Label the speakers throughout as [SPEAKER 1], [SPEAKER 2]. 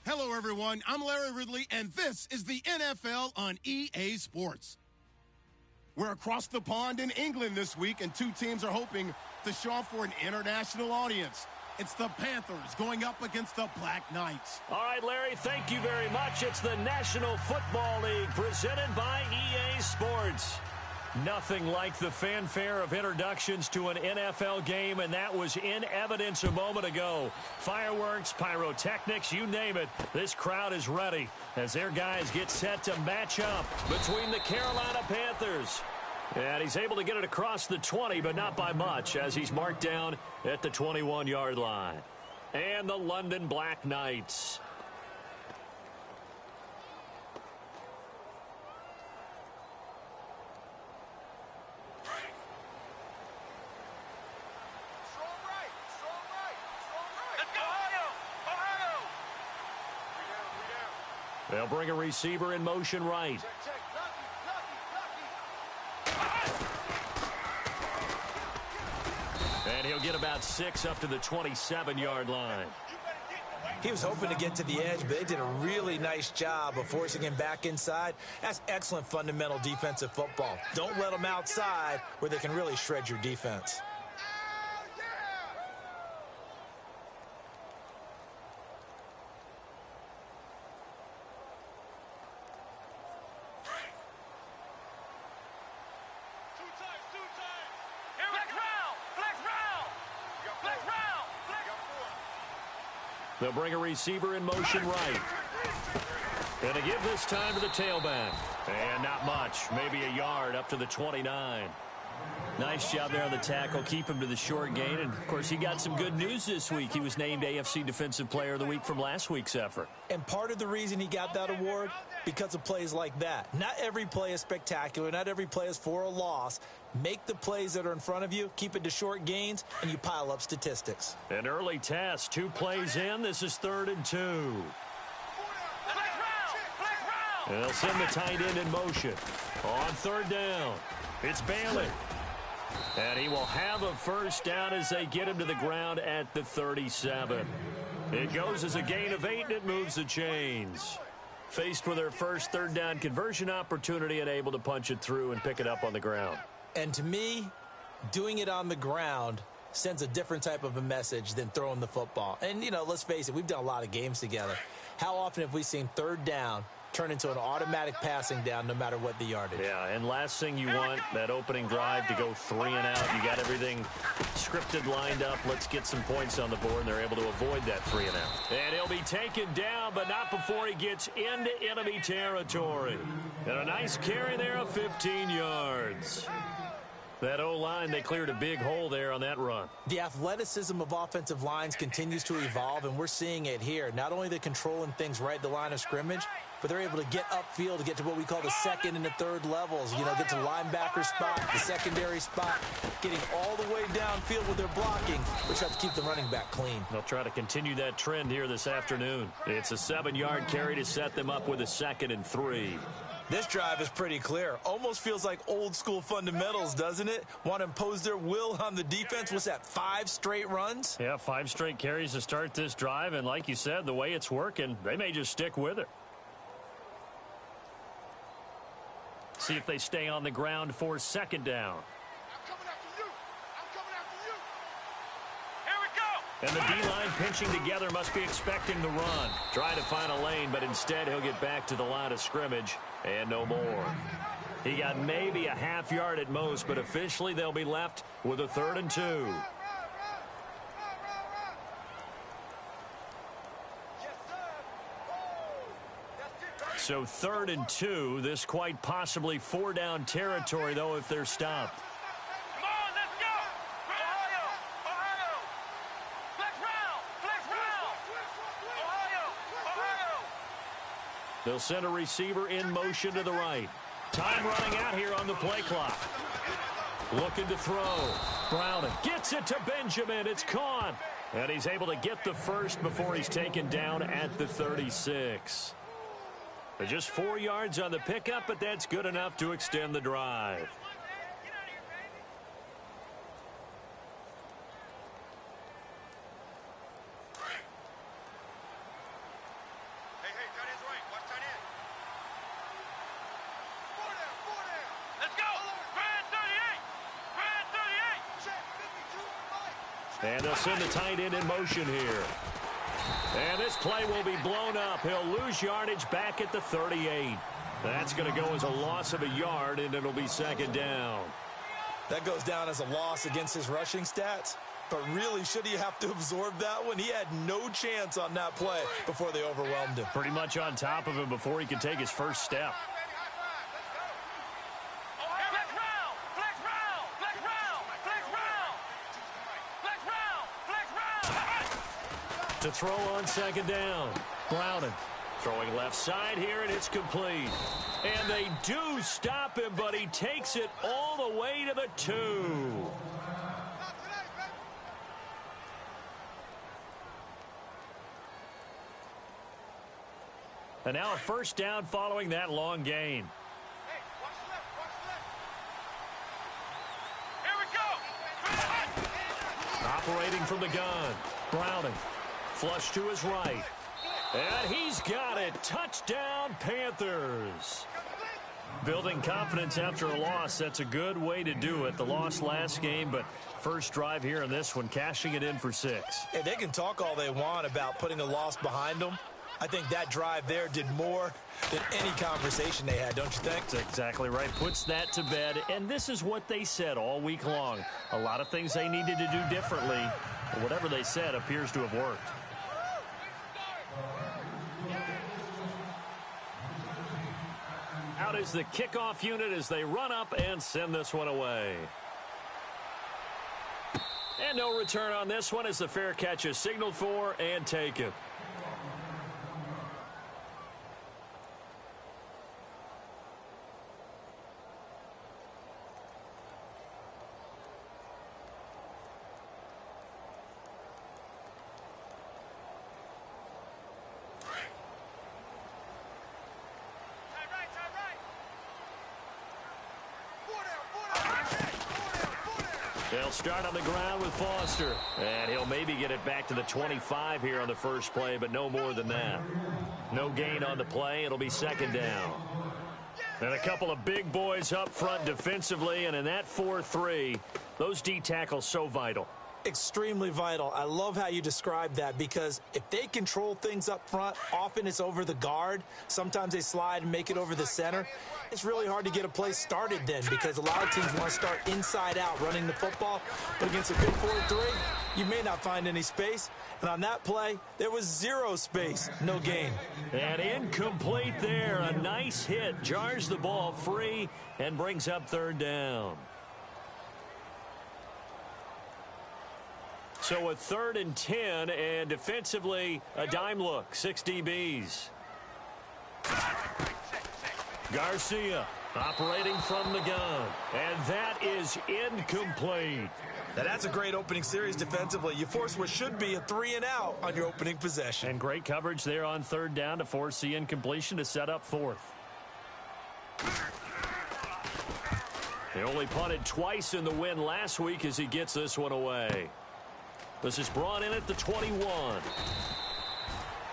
[SPEAKER 1] Hello, everyone. I'm Larry Ridley, and this is the NFL on EA Sports. We're across the pond in England this week, and two teams are hoping to show off for an international audience. It's the Panthers going up against the Black Knights.
[SPEAKER 2] All right, Larry, thank you very much. It's the National Football League presented by EA Sports. Nothing like the fanfare of introductions to an NFL game, and that was in evidence a moment ago. Fireworks, pyrotechnics, you name it. This crowd is ready as their guys get set to match up between the Carolina Panthers. And he's able to get it across the 20, but not by much, as he's marked down at the 21-yard line. And the London Black Knights. They'll bring a receiver in motion right. And he'll get about 6 up to the 27-yard line.
[SPEAKER 3] He was hoping to get to the edge, but they did a really nice job of forcing him back inside. That's excellent fundamental defensive football. Don't let them outside where they can really shred your defense.
[SPEAKER 2] They'll bring a receiver in motion right. And to give this time to the tailback. And not much. Maybe a yard up to the 29. Nice job there on the tackle. Keep him to the short gain. And, of course, he got some good news this week. He was named AFC Defensive Player of the Week from last week's effort. And part of the reason he got that award, because of plays like that. Not every play is spectacular. Not every play is for a loss. Make the plays that are in front of you, keep it to short gains, and you pile up statistics. An early test. 2 plays in. This is 3rd and 2. And they'll send the tight end in motion. On 3rd down, it's Bailey. And he will have a first down as they get him to the ground at the 37. It goes as a gain of 8, and it moves the chains. Faced with their first 3rd down conversion opportunity and able to punch it through and pick it up on the ground. And to me, doing it on the ground sends a different type of a message than throwing the football. And, you know, let's face it, we've done a lot of games together. How often have we seen 3rd down turn into an automatic passing down no matter what the yardage? Yeah, and last thing you want, that opening drive to go 3 and out. You got everything scripted, lined up. Let's get some points on the board, and they're able to avoid that 3 and out. And he'll be taken down, but not before he gets into enemy territory. And a nice carry there of 15 yards. That O-line, they cleared a big hole there on that run. The athleticism of offensive lines continues to evolve, and we're seeing it here. Not only are they controlling things right at the line of scrimmage, but they're able to get upfield to get to what we call the 2nd and the 3rd levels. You know, get to linebacker spot, the secondary spot, getting all the way downfield with their blocking, which helps keep the running back clean. They'll try to continue that trend here this afternoon. It's a 7-yard carry to set them up with a 2nd and 3. This drive is pretty clear. Almost feels like old school fundamentals, doesn't it? Want to impose their will on the defense. What's that, 5 straight runs? Yeah, 5 straight carries to start this drive. And like you said, the way it's working, they may just stick with it. See if they stay on the ground for 2nd down.
[SPEAKER 4] I'm coming after you. I'm coming after you. Here we go.
[SPEAKER 2] And the D-line pinching together must be expecting the run. Trying to find a lane, but instead he'll get back to the line of scrimmage. And no more. He got maybe a half yard at most, but officially they'll be left with a 3rd and 2. So 3rd and 2. This quite possibly 4-down territory, though, if they're stopped.
[SPEAKER 4] Come on, let's go. Ohio. Flex round. Ohio.
[SPEAKER 2] They'll send a receiver in motion to the right. Time running out here on the play clock. Looking to throw. Brown gets it to Benjamin. It's caught. And he's able to get the first before he's taken down at the 36. Just 4 yards on the pickup, but that's good enough to extend the drive. And they'll send the tight end in motion here. And this play will be blown up. He'll lose yardage back at the 38. That's going to go as a loss of a yard, and it'll be second down.
[SPEAKER 3] That goes down as a loss against his rushing stats. But really, should he have to absorb that one? He had no chance on that play before they overwhelmed him.
[SPEAKER 2] Pretty much on top of him before he could take his first step. To throw on second down. Browning throwing left side here, and it's complete. And they do stop him, but he takes it all the way to the 2. And now a first down following that long gain.
[SPEAKER 4] Hey, watch left. Here we go.
[SPEAKER 2] Operating from the gun. Browning. Flush to his right. And he's got it. Touchdown, Panthers. Building confidence after a loss, that's a good way to do it. The loss last game, but first drive here in this one, cashing it in for 6.
[SPEAKER 3] Hey, they can talk all they want about putting a loss behind them. I think that drive there did more than any conversation they had, don't you think?
[SPEAKER 2] That's exactly right. Puts that to bed, and this is what they said all week long. A lot of things they needed to do differently, but whatever they said appears to have worked. Out is the kickoff unit as they run up and send this one away. And no return on this one as the fair catch is signaled for and taken. They'll start on the ground with Foster. And he'll maybe get it back to the 25 here on the first play, but no more than that. No gain on the play. It'll be second down. And a couple of big boys up front defensively, and in that 4-3, those D tackles so vital.
[SPEAKER 3] Extremely vital. I love how you describe that, because if they control things up front, often it's over the guard. Sometimes they slide and make it over the center. It's really hard to get a play started then, because a lot of teams want to start inside out running the football. But against a good 4-3, you may not find any space. And on that play, there was 0 space, no gain.
[SPEAKER 2] And incomplete there. A nice hit. Jars the ball free and brings up third down. So a 3rd and 10, and defensively, a dime look, 6 DBs. Garcia operating from the gun, and that is incomplete.
[SPEAKER 3] Now that's a great opening series defensively. You force what should be a 3-and-out on your opening possession.
[SPEAKER 2] And great coverage there on 3rd down to force the incompletion to set up 4th. He only punted twice in the win last week as he gets this one away. This is brought in at the 21.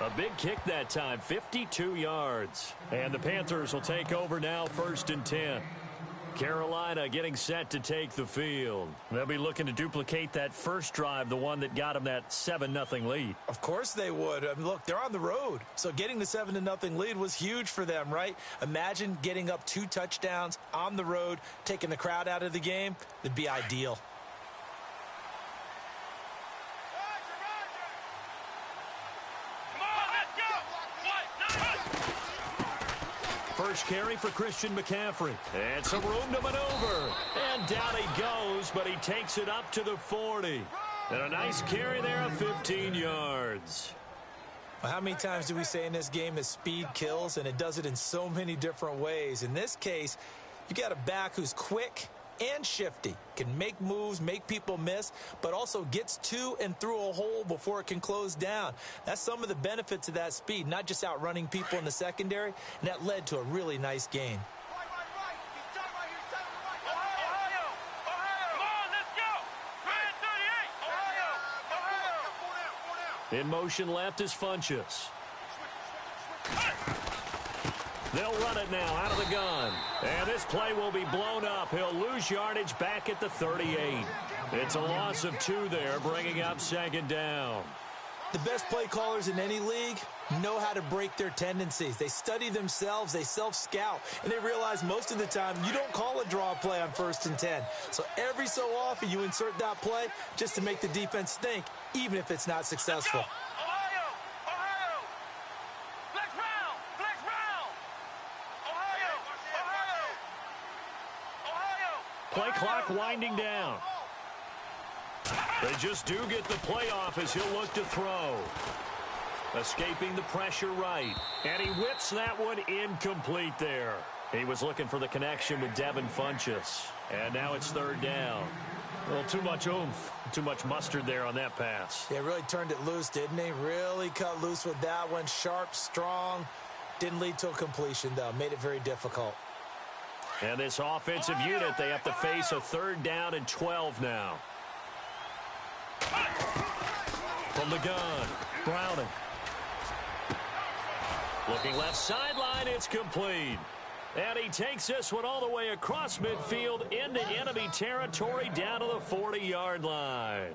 [SPEAKER 2] A big kick that time, 52 yards. And the Panthers will take over now, 1st and 10. Carolina getting set to take the field. They'll be looking to duplicate that first drive, the one that got them that 7-0 lead.
[SPEAKER 3] Of course they would. I mean, look, they're on the road. So getting the 7-0 lead was huge for them, right? Imagine getting up 2 touchdowns on the road, taking the crowd out of the game. That'd be ideal.
[SPEAKER 2] First carry for Christian McCaffrey. And some room to maneuver. And down he goes, but he takes it up to the 40. And a nice carry there of 15 yards.
[SPEAKER 3] Well, how many times do we say in this game that speed kills? And it does it in so many different ways. In this case, you got a back who's quick and shifty, can make moves, make people miss, but also gets to and through a hole before it can close down. That's some of the benefits of that speed, not just outrunning people in the secondary, and that led to a really nice gain.
[SPEAKER 2] In motion left is Funchess. They'll run it now out of the gun. And this play will be blown up. He'll lose yardage back at the 38. It's a loss of 2 there, bringing up second down.
[SPEAKER 3] The best play callers in any league know how to break their tendencies. They study themselves, they self-scout, and they realize most of the time you don't call a draw play on 1st and 10. So every so often you insert that play just to make the defense think, even if it's not successful.
[SPEAKER 2] Play clock winding down. They just do get the play off as he'll look to throw. Escaping the pressure right. And he whips that one incomplete there. He was looking for the connection with Devin Funchess. And now it's 3rd down. A little too much oomph, too much mustard there on that pass.
[SPEAKER 3] Yeah, really turned it loose, didn't he? Really cut loose with that one. Sharp, strong. Didn't lead to a completion, though. Made it very difficult.
[SPEAKER 2] And this offensive unit, they have to face a 3rd down and 12 now. From the gun, Browning. Looking left sideline, it's complete. And he takes this one all the way across midfield into enemy territory down to the 40-yard line.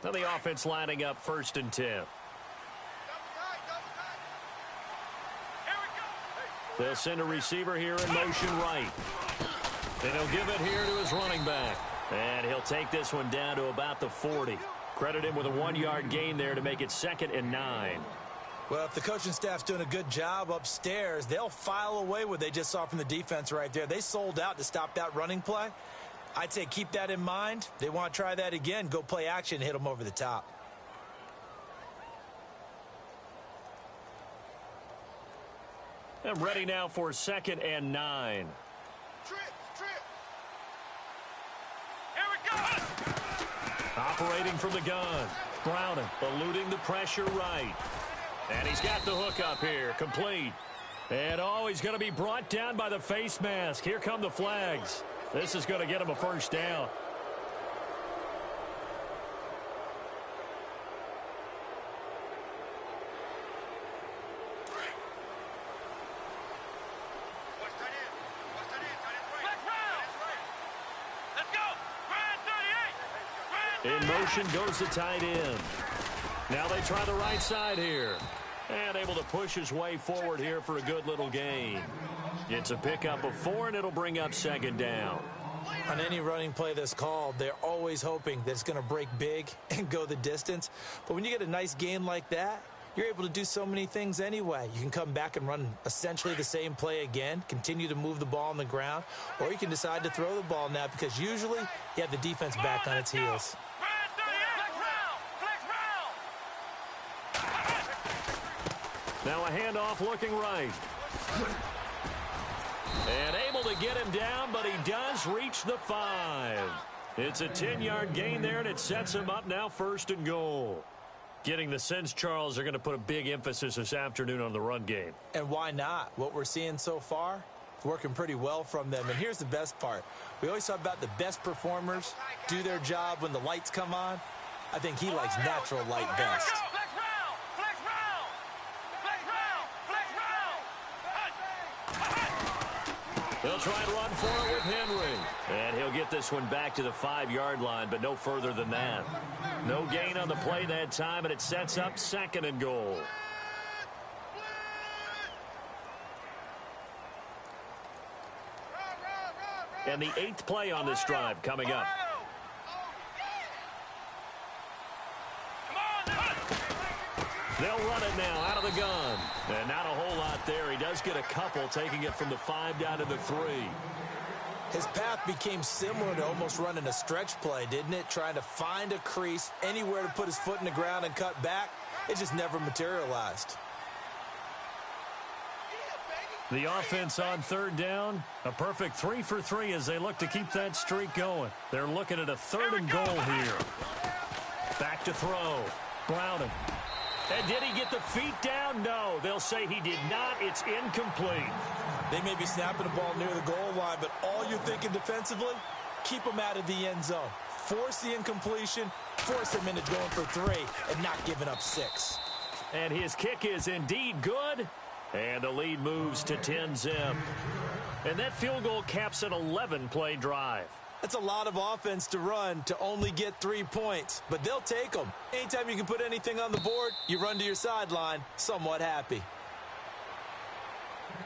[SPEAKER 2] Now the offense lining up 1st and 10. They'll send a receiver here in motion right. And he'll give it here to his running back. And he'll take this one down to about the 40. Credit him with a 1-yard gain there to make it 2nd and 9.
[SPEAKER 3] Well, if the coaching staff's doing a good job upstairs, they'll file away what they just saw from the defense right there. They sold out to stop that running play. I'd say keep that in mind. They want to try that again. Go play action and hit them over the top.
[SPEAKER 2] And ready now for 2nd and 9.
[SPEAKER 4] Trip. Here we go.
[SPEAKER 2] Operating from the gun. Browning eluding the pressure right. And he's got the hook up here. Complete. And he's going to be brought down by the face mask. Here come the flags. This is going to get him a 1st down. In motion goes the tight end. Now they try the right side here. And able to push his way forward here for a good little gain. It's a pickup of 4, and it'll bring up 2nd down.
[SPEAKER 3] On any running play that's called, they're always hoping that it's going to break big and go the distance. But when you get a nice gain like that, you're able to do so many things anyway. You can come back and run essentially the same play again, continue to move the ball on the ground, or you can decide to throw the ball now because usually you have the defense back on its heels.
[SPEAKER 2] Now a handoff looking right. And able to get him down, but he does reach the 5. It's a 10-yard gain there, and it sets him up now 1st and goal. Getting the sense, Charles, are going to put a big emphasis this afternoon on the run game.
[SPEAKER 3] And why not? What we're seeing so far, working pretty well from them. And here's the best part. We always talk about the best performers do their job when the lights come on. I think he likes natural light best.
[SPEAKER 2] He'll try and run for it with Henry. And he'll get this one back to the 5-yard line, but no further than that. No gain on the play that time, and it sets up 2nd and goal. And the 8th play on this drive coming up. They'll run it now out of the gun. And not a whole lot there. He does get a couple, taking it from the 5 down to the 3.
[SPEAKER 3] His path became similar to almost running a stretch play, didn't it? Trying to find a crease, anywhere to put his foot in the ground and cut back. It just never materialized.
[SPEAKER 2] The offense on 3rd down, a perfect 3 for 3 as they look to keep that streak going. They're looking at a 3rd and goal here. Back to throw. Browning. And did he get the feet down? No. They'll say he did not. It's incomplete.
[SPEAKER 3] They may be snapping the ball near the goal line, but all you're thinking defensively, keep them out of the end zone. Force the incompletion, force him into going for 3, and not giving up 6.
[SPEAKER 2] And his kick is indeed good. And the lead moves to 10-zip. And that field goal caps an 11-play drive.
[SPEAKER 3] That's a lot of offense to run to only get 3 points, but they'll take them. Anytime you can put anything on the board, you run to your sideline somewhat happy.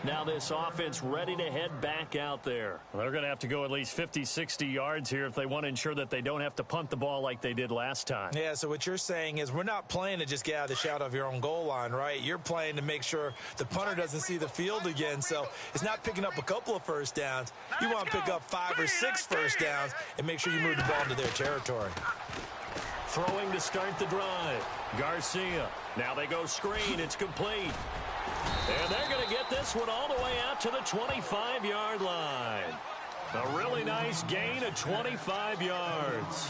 [SPEAKER 2] Now this offense ready to head back out there.
[SPEAKER 5] Well, they're going to have to go at least 50, 60 yards here if they want to ensure that they don't have to punt the ball like they did last time.
[SPEAKER 3] Yeah, so what you're saying is we're not playing to just get out of the shadow of your own goal line, right? You're playing to make sure the punter doesn't see the field again. So it's not picking up a couple of first downs. You want to pick up 5 or 6 first downs and make sure you move the ball into their territory.
[SPEAKER 2] Throwing to start the drive. Garcia. Now they go screen. It's complete. And they're going to get this one all the way out to the 25-yard line. A really nice gain of 25 yards.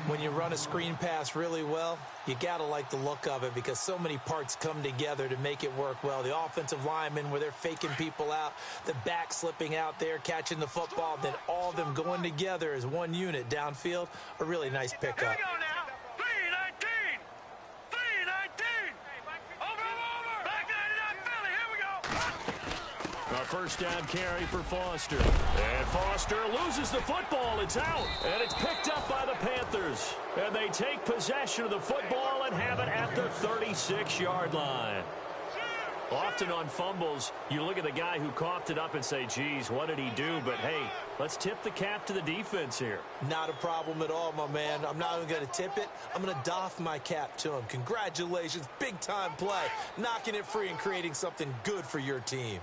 [SPEAKER 3] When you run a screen pass really well, you got to like the look of it because so many parts come together to make it work well. The offensive linemen where they're faking people out, the back slipping out there, catching the football, then all of them going together as one unit downfield. A really nice pickup.
[SPEAKER 2] A first down carry for Foster. And Foster loses the football. It's out. And it's picked up by the Panthers. And they take possession of the football and have it at the 36-yard line. Often on fumbles, you look at the guy who coughed it up and say, geez, what did he do? But, hey, let's tip the cap to the defense here.
[SPEAKER 3] Not a problem at all, my man. I'm not even going to tip it. I'm going to doff my cap to him. Congratulations. Big-time play. Knocking it free and creating something good for your team.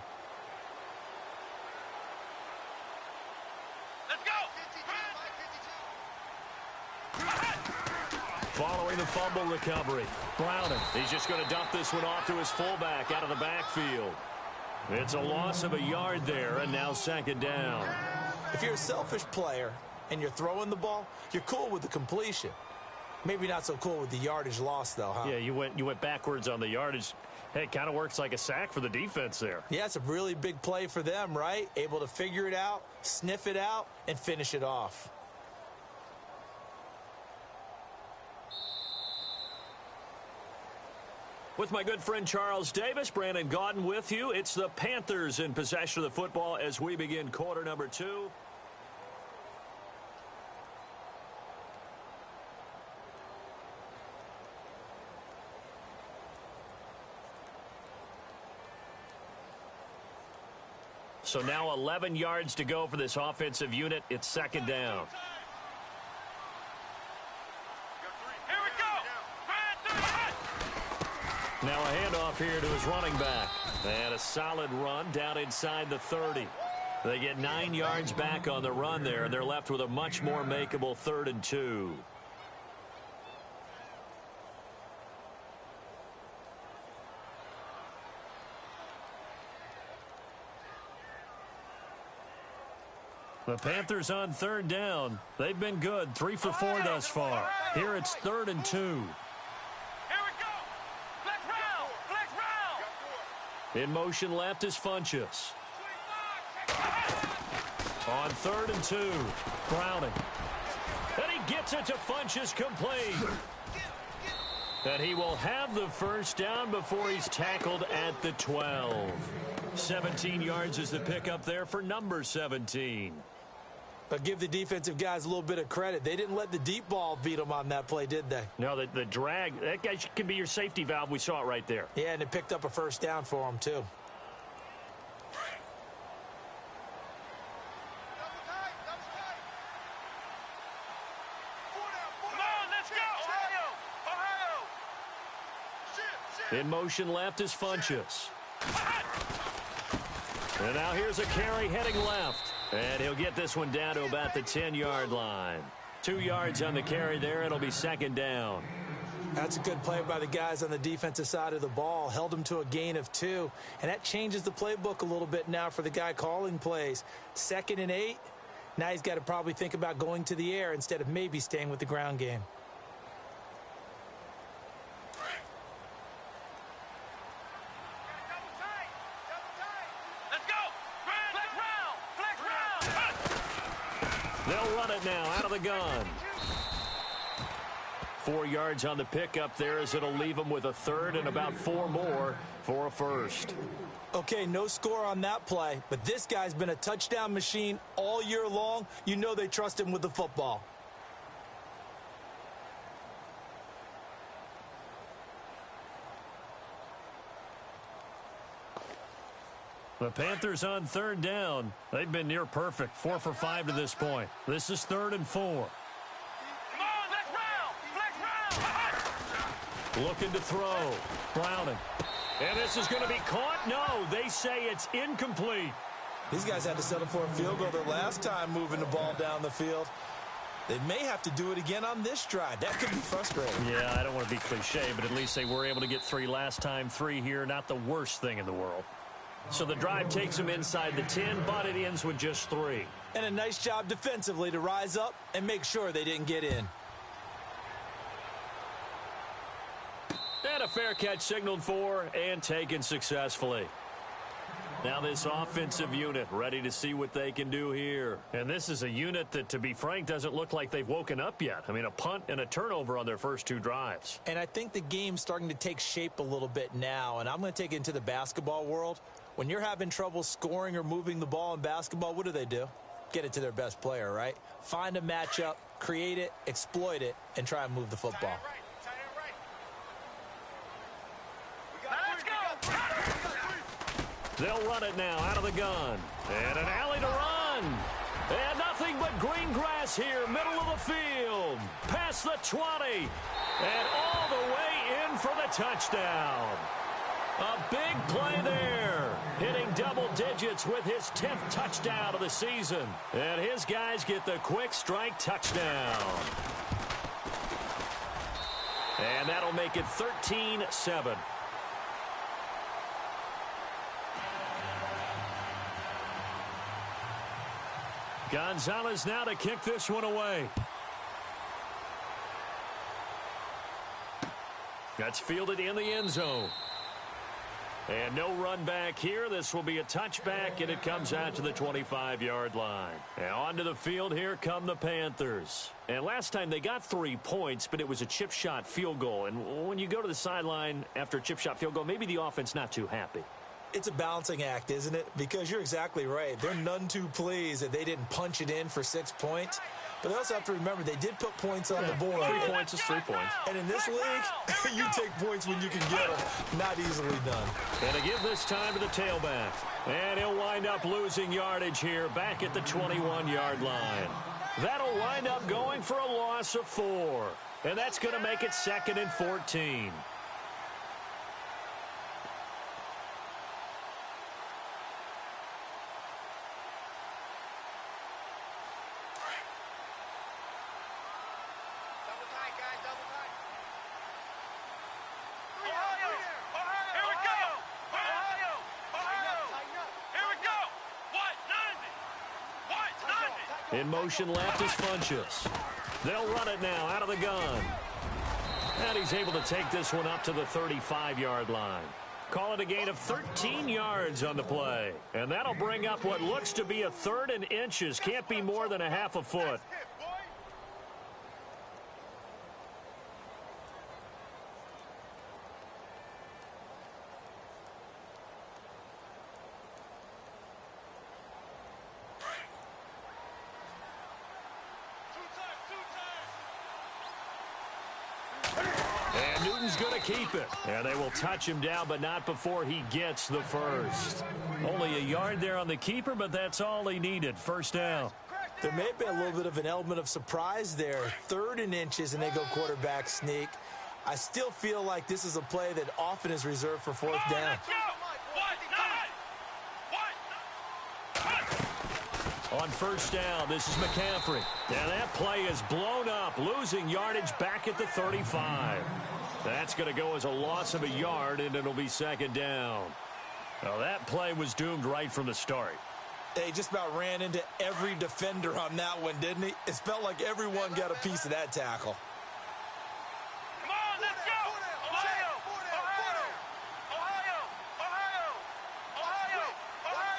[SPEAKER 2] Following the fumble recovery, Browning, he's just going to dump this one off to his fullback out of the backfield. It's a loss of a yard there, and now second down.
[SPEAKER 3] If you're a selfish player and you're throwing the ball, you're cool with the completion. Maybe not so cool with the yardage loss, though, huh?
[SPEAKER 5] Yeah, you went backwards on the yardage. Hey, it kind of works like a sack for the defense there.
[SPEAKER 3] Yeah, it's a really big play for them, right? Able to figure it out, sniff it out, and finish it off.
[SPEAKER 2] With my good friend Charles Davis, Brandon Gaudin with you. It's the Panthers in possession of the football as we begin quarter number 2. So now 11 yards to go for this offensive unit. It's second down. Now a handoff here to his running back. And a solid run down inside the 30. They get 9 yards back on the run there, and they're left with a much more makeable 3rd and 2. The Panthers on 3rd down. They've been good, 3 for 4 thus far. Here it's 3rd and 2. In motion left is Funchess. On 3rd and 2, Browning. And he gets it to Funchess complete. And he will have the first down before he's tackled at the 12. 17 yards is the pickup there for number 17.
[SPEAKER 3] But give the defensive guys a little bit of credit. They didn't let the deep ball beat them on that play, did they?
[SPEAKER 5] No, the drag, that guy can be your safety valve. We saw it right there.
[SPEAKER 3] Yeah, and it picked up a first down for them, too.
[SPEAKER 2] In motion left is Funchess. And now here's a carry heading left. And he'll get this one down to about the 10-yard line. 2 yards on the carry there. It'll be second down.
[SPEAKER 3] That's a good play by the guys on the defensive side of the ball. Held them to a gain of 2. And that changes the playbook a little bit now for the guy calling plays. 2nd and 8. Now he's got to probably think about going to the air instead of maybe staying with the ground game. They'll run it now out of the gun.
[SPEAKER 2] 4 yards on the pickup there, as it'll leave them with a third and about 4 more for a first.
[SPEAKER 3] Okay, no score on that play, but this guy's been a touchdown machine all year long. You know they trust him with the football.
[SPEAKER 2] The Panthers on third down. They've been near perfect, 4 for 5 to this point. This is 3rd and 4.
[SPEAKER 4] Come on, let's round. Let's round.
[SPEAKER 2] Looking to throw. Browning. And this is going to be caught? No, they say it's incomplete.
[SPEAKER 3] These guys had to settle for a field goal their last time moving the ball down the field. They may have to do it again on this drive. That could be frustrating.
[SPEAKER 2] Yeah, I don't want to be cliche, but at least they were able to get 3 last time. 3 here, not the worst thing in the world. So the drive takes them inside the 10, but it ends with just 3.
[SPEAKER 3] And a nice job defensively to rise up and make sure they didn't get in.
[SPEAKER 2] And a fair catch signaled for and taken successfully. Now this offensive unit ready to see what they can do here. And this is a unit that, to be frank, doesn't look like they've woken up yet. I mean, a punt and a turnover on their first 2 drives.
[SPEAKER 3] And I think the game's starting to take shape a little bit now, and I'm going to take it into the basketball world. When you're having trouble scoring or moving the ball in basketball, what do? Get it to their best player, right? Find a matchup, create it, exploit it, and try and move the football.
[SPEAKER 2] They'll run it now out of the gun. And an alley to run. And nothing but green grass here, middle of the field. Past the 20. And all the way in for the touchdown. A big play there. Hitting double digits with his 10th touchdown of the season. And his guys get the quick strike touchdown. And that'll make it 13-7. Gonzalez now to kick this one away. That's fielded in the end zone. And no run back here. This will be a touchback, and it comes out to the 25-yard line. And onto the field, here come the Panthers. And last time they got 3 points, but it was a chip shot field goal. And when you go to the sideline after a chip shot field goal, maybe the offense not too happy.
[SPEAKER 3] It's a balancing act, isn't it? Because you're exactly right. They're none too pleased that they didn't punch it in for 6 points. But they also have to remember they did put points on the board.
[SPEAKER 2] 3 points is 3 points.
[SPEAKER 3] And in this league, you take points when you can get them. Not easily done.
[SPEAKER 2] And to give this time to the tailback. And he'll wind up losing yardage here back at the 21-yard line. That'll wind up going for a loss of 4. And that's going to make it 2nd and 14. In motion left is Funchess. They'll run it now out of the gun. And he's able to take this one up to the 35-yard line. Call it a gain of 13 yards on the play. And that'll bring up what looks to be a 3rd and inches. Can't be more than a half a foot. Going to keep it. And they will touch him down, but not before he gets the first. Only a yard there on the keeper, but that's all he needed. 1st down.
[SPEAKER 3] There may have been a little bit of an element of surprise there. 3rd and inches, and they go quarterback sneak. I still feel like this is a play that often is reserved for 4th down.
[SPEAKER 2] On 1st down, this is McCaffrey. And that play is blown up, losing yardage back at the 35. That's going to go as a loss of a yard, and it'll be 2nd down. Now, that play was doomed right from the start.
[SPEAKER 3] They just about ran into every defender on that one, didn't he? It felt like everyone got a piece of that tackle.
[SPEAKER 4] Come on, let's go!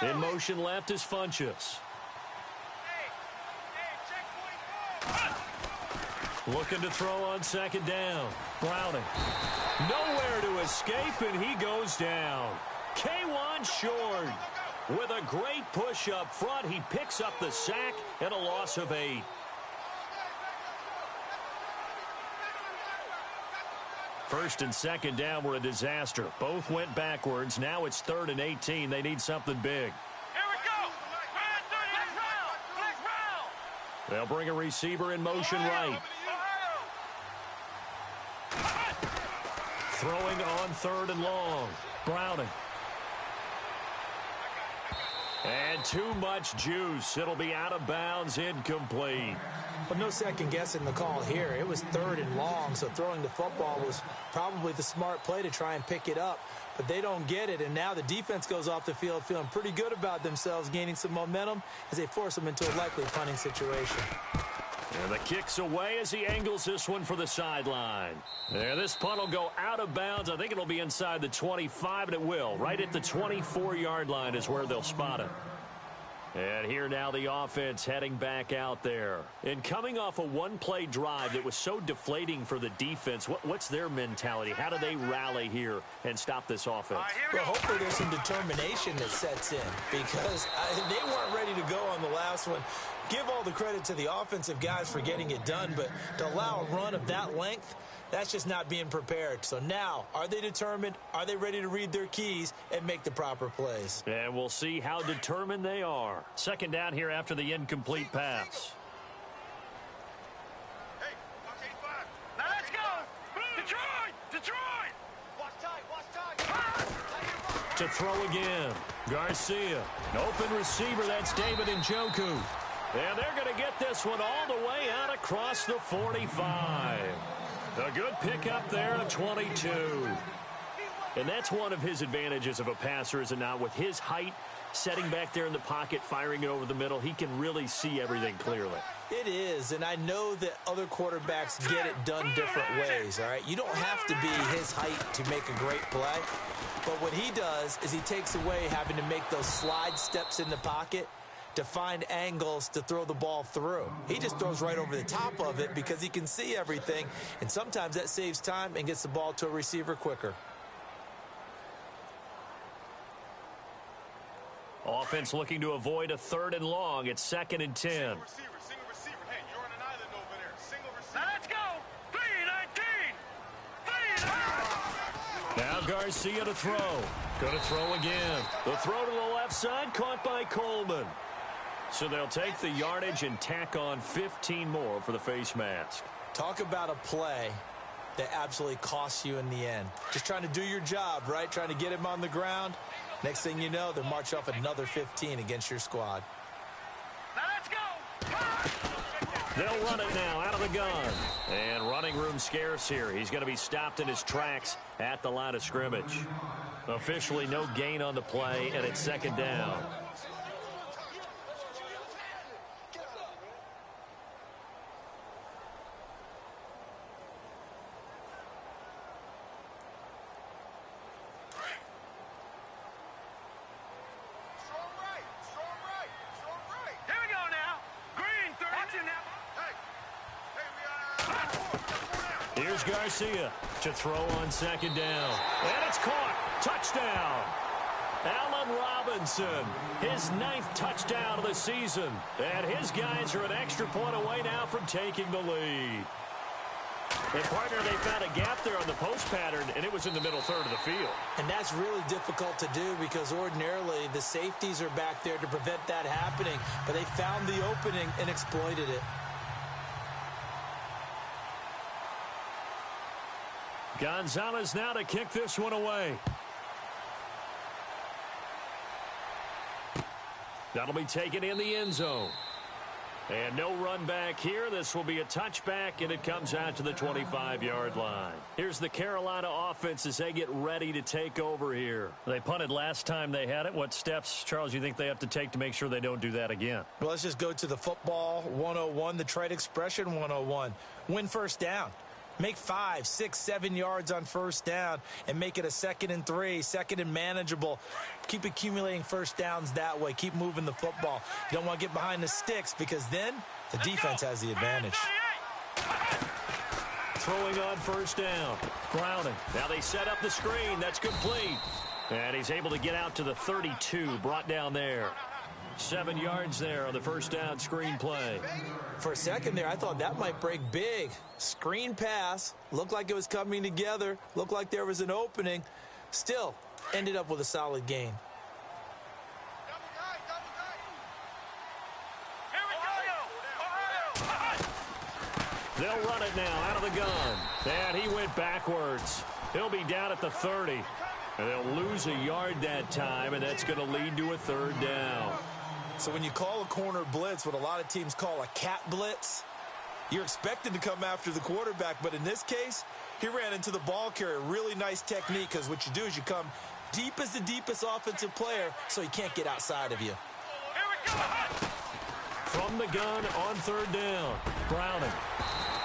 [SPEAKER 4] Ohio!
[SPEAKER 2] In motion left is Funchess. Looking to throw on second down. Browning. Nowhere to escape, and he goes down. K1 short. With a great push up front, he picks up the sack and a loss of 8. First and second down were a disaster. Both went backwards. Now it's 3rd and 18. They need something big.
[SPEAKER 4] Here we go. Flex round. Flex round.
[SPEAKER 2] They'll bring a receiver in motion right. Throwing on 3rd and long. Browning. And too much juice. It'll be out of bounds, incomplete.
[SPEAKER 3] Well, no second guessing the call here. It was 3rd and long, so throwing the football was probably the smart play to try and pick it up. But they don't get it, and now the defense goes off the field feeling pretty good about themselves, gaining some momentum as they force them into a likely punting situation.
[SPEAKER 2] And the kick's away as he angles this one for the sideline. There, this punt will go out of bounds. I think it'll be inside the 25, and it will. Right at the 24-yard line is where they'll spot it. And here now the offense heading back out there. And coming off a one-play drive that was so deflating for the defense, what's their mentality? How do they rally here and stop this offense?
[SPEAKER 3] Well, hopefully there's some determination that sets in because they weren't ready to go on the last one. Give all the credit to the offensive guys for getting it done, but to allow a run of that length, that's just not being prepared. So now, are they determined? Are they ready to read their keys and make the proper plays?
[SPEAKER 2] And we'll see how determined they are. Second down here after the incomplete pass.
[SPEAKER 4] Hey, watch 85. Now let's go. Detroit. Detroit. Watch tight.
[SPEAKER 2] To throw again. Garcia. An open receiver. That's David Njoku. And they're going to get this one all the way out across the 45. A good pickup there of 22. And that's one of his advantages of a passer, is it not? With his height, setting back there in the pocket, firing it over the middle, he can really see everything clearly.
[SPEAKER 3] It is, and I know that other quarterbacks get it done different ways, all right? You don't have to be his height to make a great play. But what he does is he takes away having to make those slide steps in the pocket to find angles to throw the ball through. He just throws right over the top of it because he can see everything, and sometimes that saves time and gets the ball to a receiver quicker.
[SPEAKER 2] Offense looking to avoid a 3rd and long. It's 2nd and 10.
[SPEAKER 4] Single receiver. Hey, you're on an island over there. Single receiver. Now let's go. 3-19.
[SPEAKER 2] Now Garcia to throw. Going to throw again. The throw to the left side, caught by Coleman. So they'll take the yardage and tack on 15 more for the face mask.
[SPEAKER 3] Talk about a play that absolutely costs you in the end. Just trying to do your job, right? Trying to get him on the ground. Next thing you know, they'll march off another 15 against your squad.
[SPEAKER 4] Now let's go.
[SPEAKER 2] They'll run it now out of the gun. And running room scarce here. He's going to be stopped in his tracks at the line of scrimmage. Officially no gain on the play, and it's 2nd down. Here's Garcia to throw on 2nd down. And it's caught. Touchdown. Allen Robinson, his 9th touchdown of the season. And his guys are an extra point away now from taking the lead. And, partner, they found a gap there on the post pattern, and it was in the middle 3rd of the field.
[SPEAKER 3] And that's really difficult to do because ordinarily the safeties are back there to prevent that happening. But they found the opening and exploited it.
[SPEAKER 2] Gonzalez now to kick this one away. That'll be taken in the end zone. And no run back here. This will be a touchback, and it comes out to the 25-yard line. Here's the Carolina offense as they get ready to take over here. They punted last time they had it. What steps, Charles, you think they have to take to make sure they don't do that again?
[SPEAKER 3] Well, let's just go to the football 101, the trade expression 101. Win first down. Make 5, 6, 7 yards on first down and make it a 2nd and 3, 2nd and manageable. Keep accumulating first downs that way. Keep moving the football. You don't want to get behind the sticks because then the defense has the advantage.
[SPEAKER 2] throwing on first down. Browning. Now they set up the screen. That's complete. And he's able to get out to the 32, brought down there. 7 yards there on the first down screen play.
[SPEAKER 3] For a second there, I thought that might break big. Screen pass. Looked like it was coming together. Looked like there was an opening. Still, ended up with a solid gain.
[SPEAKER 2] They'll run it now out of the gun. And he went backwards. He'll be down at the 30. And they'll lose a yard that time, and that's going to lead to a third down.
[SPEAKER 3] So when you call a corner blitz, what a lot of teams call a cat blitz, you're expected to come after the quarterback. But in this case, he ran into the ball carrier. Really nice technique, because what you do is you come deep as the deepest offensive player so he can't get outside of you.
[SPEAKER 2] From the gun on third down, Browning.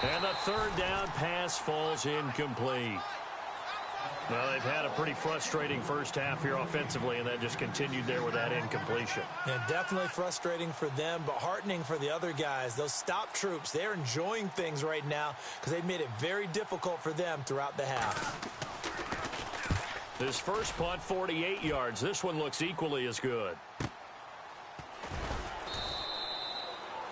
[SPEAKER 2] And the third down pass falls incomplete. Well, they've had a pretty frustrating first half here offensively, and that just continued there with that incompletion.
[SPEAKER 3] Yeah, definitely frustrating for them, but heartening for the other guys. Those stop troops, they're enjoying things right now because they've made it very difficult for them throughout the half.
[SPEAKER 2] This first punt, 48 yards. This one looks equally as good.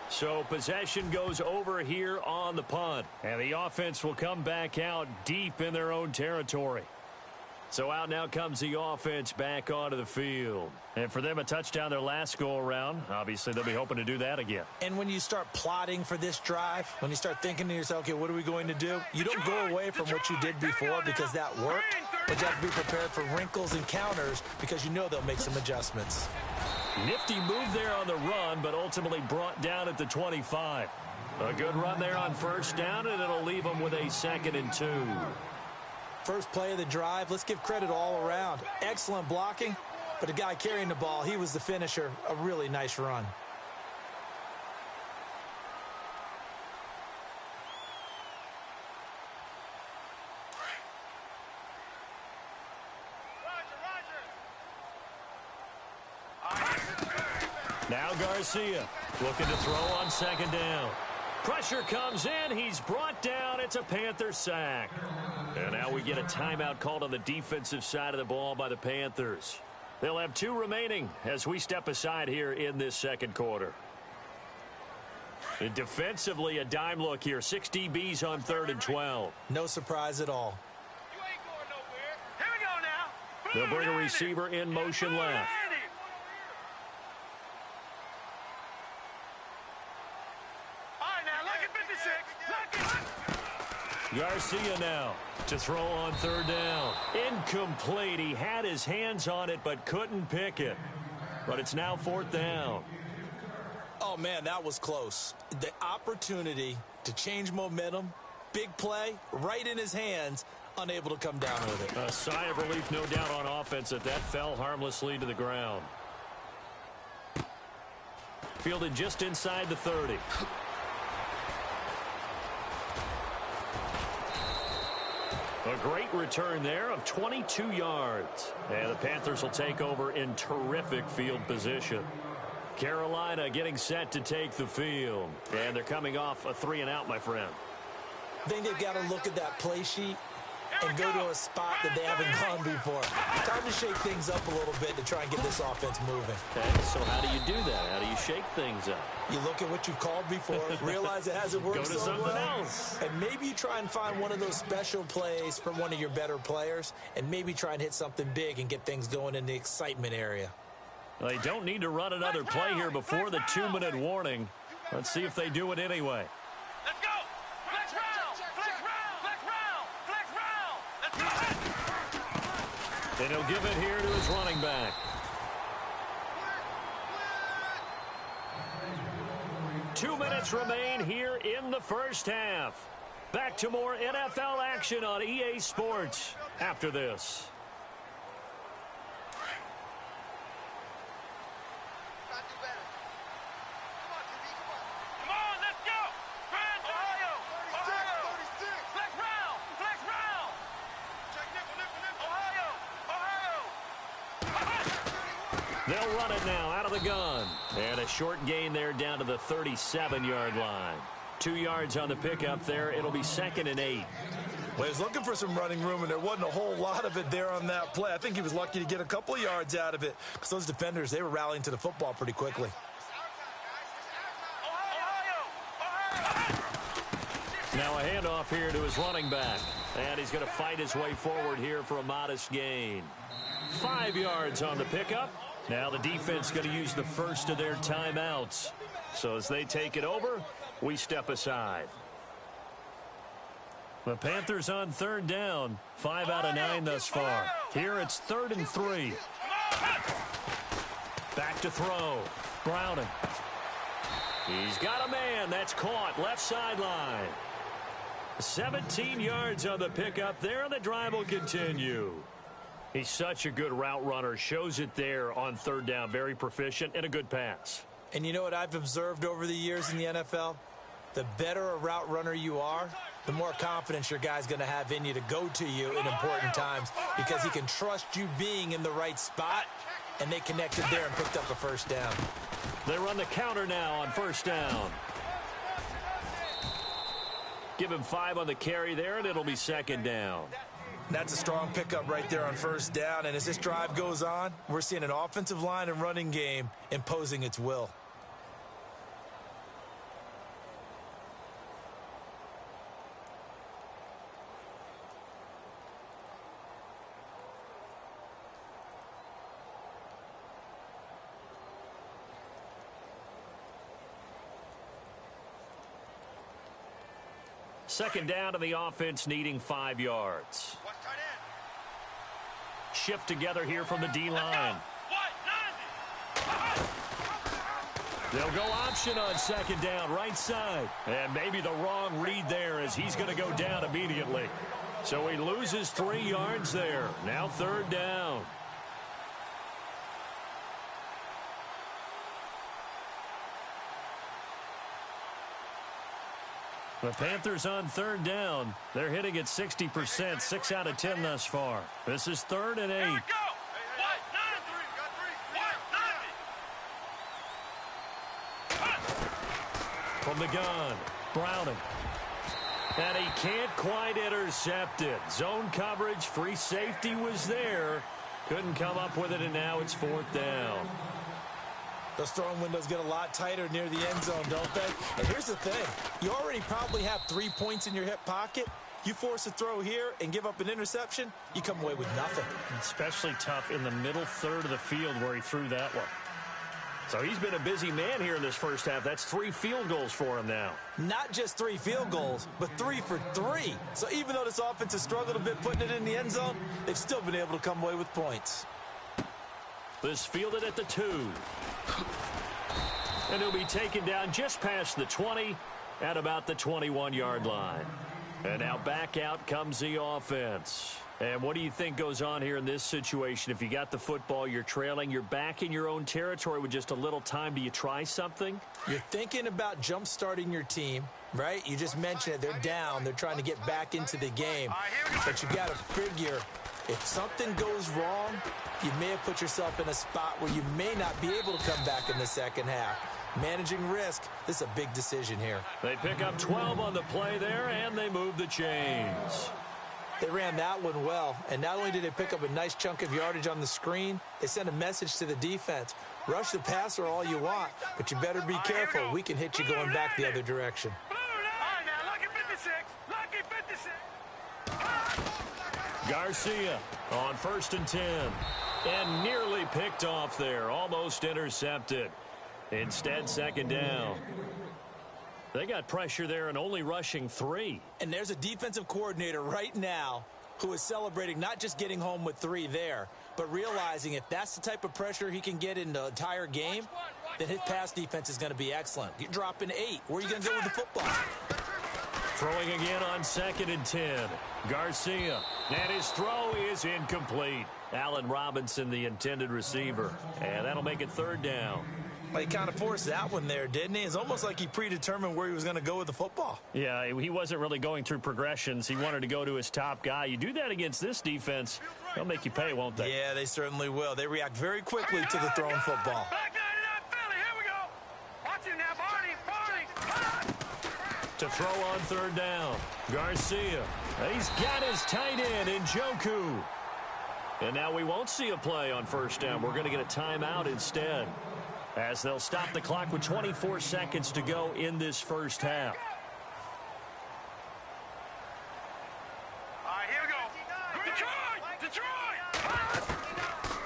[SPEAKER 2] So possession goes over here on the punt, and the offense will come back out deep in their own territory. So out now comes the offense back onto the field. And for them, a touchdown their last go-around. Obviously, they'll be hoping to do that again.
[SPEAKER 3] And when you start plotting for this drive, when you start thinking to yourself, okay, what are we going to do? You don't go away from what you did before because that worked, but you have to be prepared for wrinkles and counters because you know they'll make some adjustments.
[SPEAKER 2] Nifty move there on the run, but ultimately brought down at the 25. A good run there on first down, and it'll leave them with a 2nd and 2.
[SPEAKER 3] First play of the drive, let's give credit all around. Excellent blocking, but the guy carrying the ball, he was the finisher. A really nice run.
[SPEAKER 2] Now Garcia looking to throw on 2nd down. Pressure comes in. He's brought down. It's a Panther sack. And now we get a timeout called on the defensive side of the ball by the Panthers. They'll have 2 remaining as we step aside here in this second quarter. And defensively, a dime look here. 6 DBs on 3rd and 12.
[SPEAKER 3] No surprise at all.
[SPEAKER 4] You ain't going nowhere. Here we go now.
[SPEAKER 2] They'll bring a receiver in motion left. Garcia now to throw on 3rd down. Incomplete. He had his hands on it but couldn't pick it. But it's now 4th down.
[SPEAKER 3] Oh, man, that was close. The opportunity to change momentum, big play, right in his hands, unable to come down with it.
[SPEAKER 2] A sigh of relief, no doubt, on offense that fell harmlessly to the ground. Fielded just inside the 30. A great return there of 22 yards. And the Panthers will take over in terrific field position. Carolina getting set to take the field. And they're coming off a 3-and-out, my friend.
[SPEAKER 3] I think they've got to look at that play sheet and go to a spot that they haven't gone before. Time to shake things up a little bit to try and get this offense moving.
[SPEAKER 2] Okay, so how do you do that? How do you shake things up?
[SPEAKER 3] You look at what you've called before, realize it hasn't worked
[SPEAKER 2] Go to
[SPEAKER 3] so
[SPEAKER 2] something
[SPEAKER 3] well,
[SPEAKER 2] else.
[SPEAKER 3] and maybe you try and find one of those special plays from one of your better players, and maybe try and hit something big and get things going in the excitement area.
[SPEAKER 2] They don't need to run another play here before the 2-minute warning. Let's see if they do it anyway.
[SPEAKER 4] Let's go. Flex round. Flex round. Flex round. Flex round. Let's go.
[SPEAKER 2] And he'll give it here to his running back. 2 minutes remain here in the first half. Back to more NFL action on EA Sports after this.
[SPEAKER 4] Come on, let's go. Friends, Ohio. Ohio. Flex round. Flex round. Check nickel. Ohio.
[SPEAKER 2] They'll run it now out of the gun. And a short gain there down to the 37-yard line. 2 yards on the pickup there. It'll be 2nd and 8.
[SPEAKER 3] Well, he was looking for some running room, and there wasn't a whole lot of it there on that play. I think he was lucky to get a couple of yards out of it because those defenders, they were rallying to the football pretty quickly.
[SPEAKER 2] Now a handoff here to his running back. And he's going to fight his way forward here for a modest gain. 5 yards on the pickup. Now the defense going to use the first of their timeouts. So as they take it over, we step aside. The Panthers on 3rd down. 5 out of 9 thus far. Here it's 3rd and 3. Back to throw. Browning. He's got a man. That's caught. Left sideline. 17 yards on the pickup there, and the drive will continue. He's such a good route runner. Shows it there on 3rd down. Very proficient and a good pass.
[SPEAKER 3] And you know what I've observed over the years in the NFL? The better a route runner you are, the more confidence your guy's going to have in you to go to you in important times because he can trust you being in the right spot, and they connected there and picked up a 1st down.
[SPEAKER 2] They run the counter now on 1st down. Give him 5 on the carry there, and it'll be 2nd down.
[SPEAKER 3] That's a strong pickup right there on 1st down, and as this drive goes on, we're seeing an offensive line and running game imposing its will.
[SPEAKER 2] Second down to the offense, needing 5 yards. Shift together here from the D-line. They'll go option on 2nd down, right side. And maybe the wrong read there as he's going to go down immediately. So he loses 3 yards there. Now 3rd down. The Panthers on 3rd down. They're hitting at 60%, 6 out of 10 thus far. This is 3rd and 8. From the gun, Browning. And he can't quite intercept it. Zone coverage, free safety was there. Couldn't come up with it, and now it's 4th down.
[SPEAKER 3] Those throwing windows get a lot tighter near the end zone, don't they? And here's the thing. You already probably have 3 points in your hip pocket. You force a throw here and give up an interception, you come away with nothing.
[SPEAKER 2] Especially tough in the middle third of the field where he threw that one. So he's been a busy man here in this first half. That's 3 field goals for him now.
[SPEAKER 3] Not just 3 field goals, but 3 for 3. So even though this offense has struggled a bit putting it in the end zone, they've still been able to come away with points.
[SPEAKER 2] This fielded at the 2. And he'll be taken down just past the 20 at about the 21-yard line. And now back out comes the offense. And what do you think goes on here in this situation? If you got the football, you're trailing, you're back in your own territory with just a little time. Do you try something?
[SPEAKER 3] You're thinking about jump-starting your team, right? You just mentioned it. They're down. They're trying to get back into the game. But you got to figure if something goes wrong, you may have put yourself in a spot where you may not be able to come back in the second half. Managing risk, this is a big decision here.
[SPEAKER 2] They pick up 12 on the play there, and they move the chains.
[SPEAKER 3] They ran that one well, and not only did they pick up a nice chunk of yardage on the screen, they sent a message to the defense. Rush the passer all you want, but you better be careful. We can hit you going back the other direction.
[SPEAKER 2] Garcia on 1st and 10. And nearly picked off there. Almost intercepted. Instead, 2nd down. They got pressure there and only rushing 3.
[SPEAKER 3] And there's a defensive coordinator right now who is celebrating not just getting home with 3 there, but realizing if that's the type of pressure he can get in the entire game, then his pass defense is going to be excellent. You're dropping 8. Where are you going to go with the football?
[SPEAKER 2] Throwing again on 2nd and 10. Garcia. And his throw is incomplete. Allen Robinson, the intended receiver. And that'll make it 3rd down.
[SPEAKER 3] Well, he kind of forced that one there, didn't he? It's almost like he predetermined where he was going to go with the football.
[SPEAKER 2] Yeah, he wasn't really going through progressions. He wanted to go to his top guy. You do that against this defense, they'll make you pay, won't they?
[SPEAKER 3] Yeah, they certainly will. They react very quickly to the thrown football.
[SPEAKER 2] To throw on third down. Garcia. He's got his tight end in Njoku. And now we won't see a play on first down. We're going to get a timeout instead, as they'll stop the clock with 24 seconds to go in this first half.
[SPEAKER 4] All right, here we go. Detroit!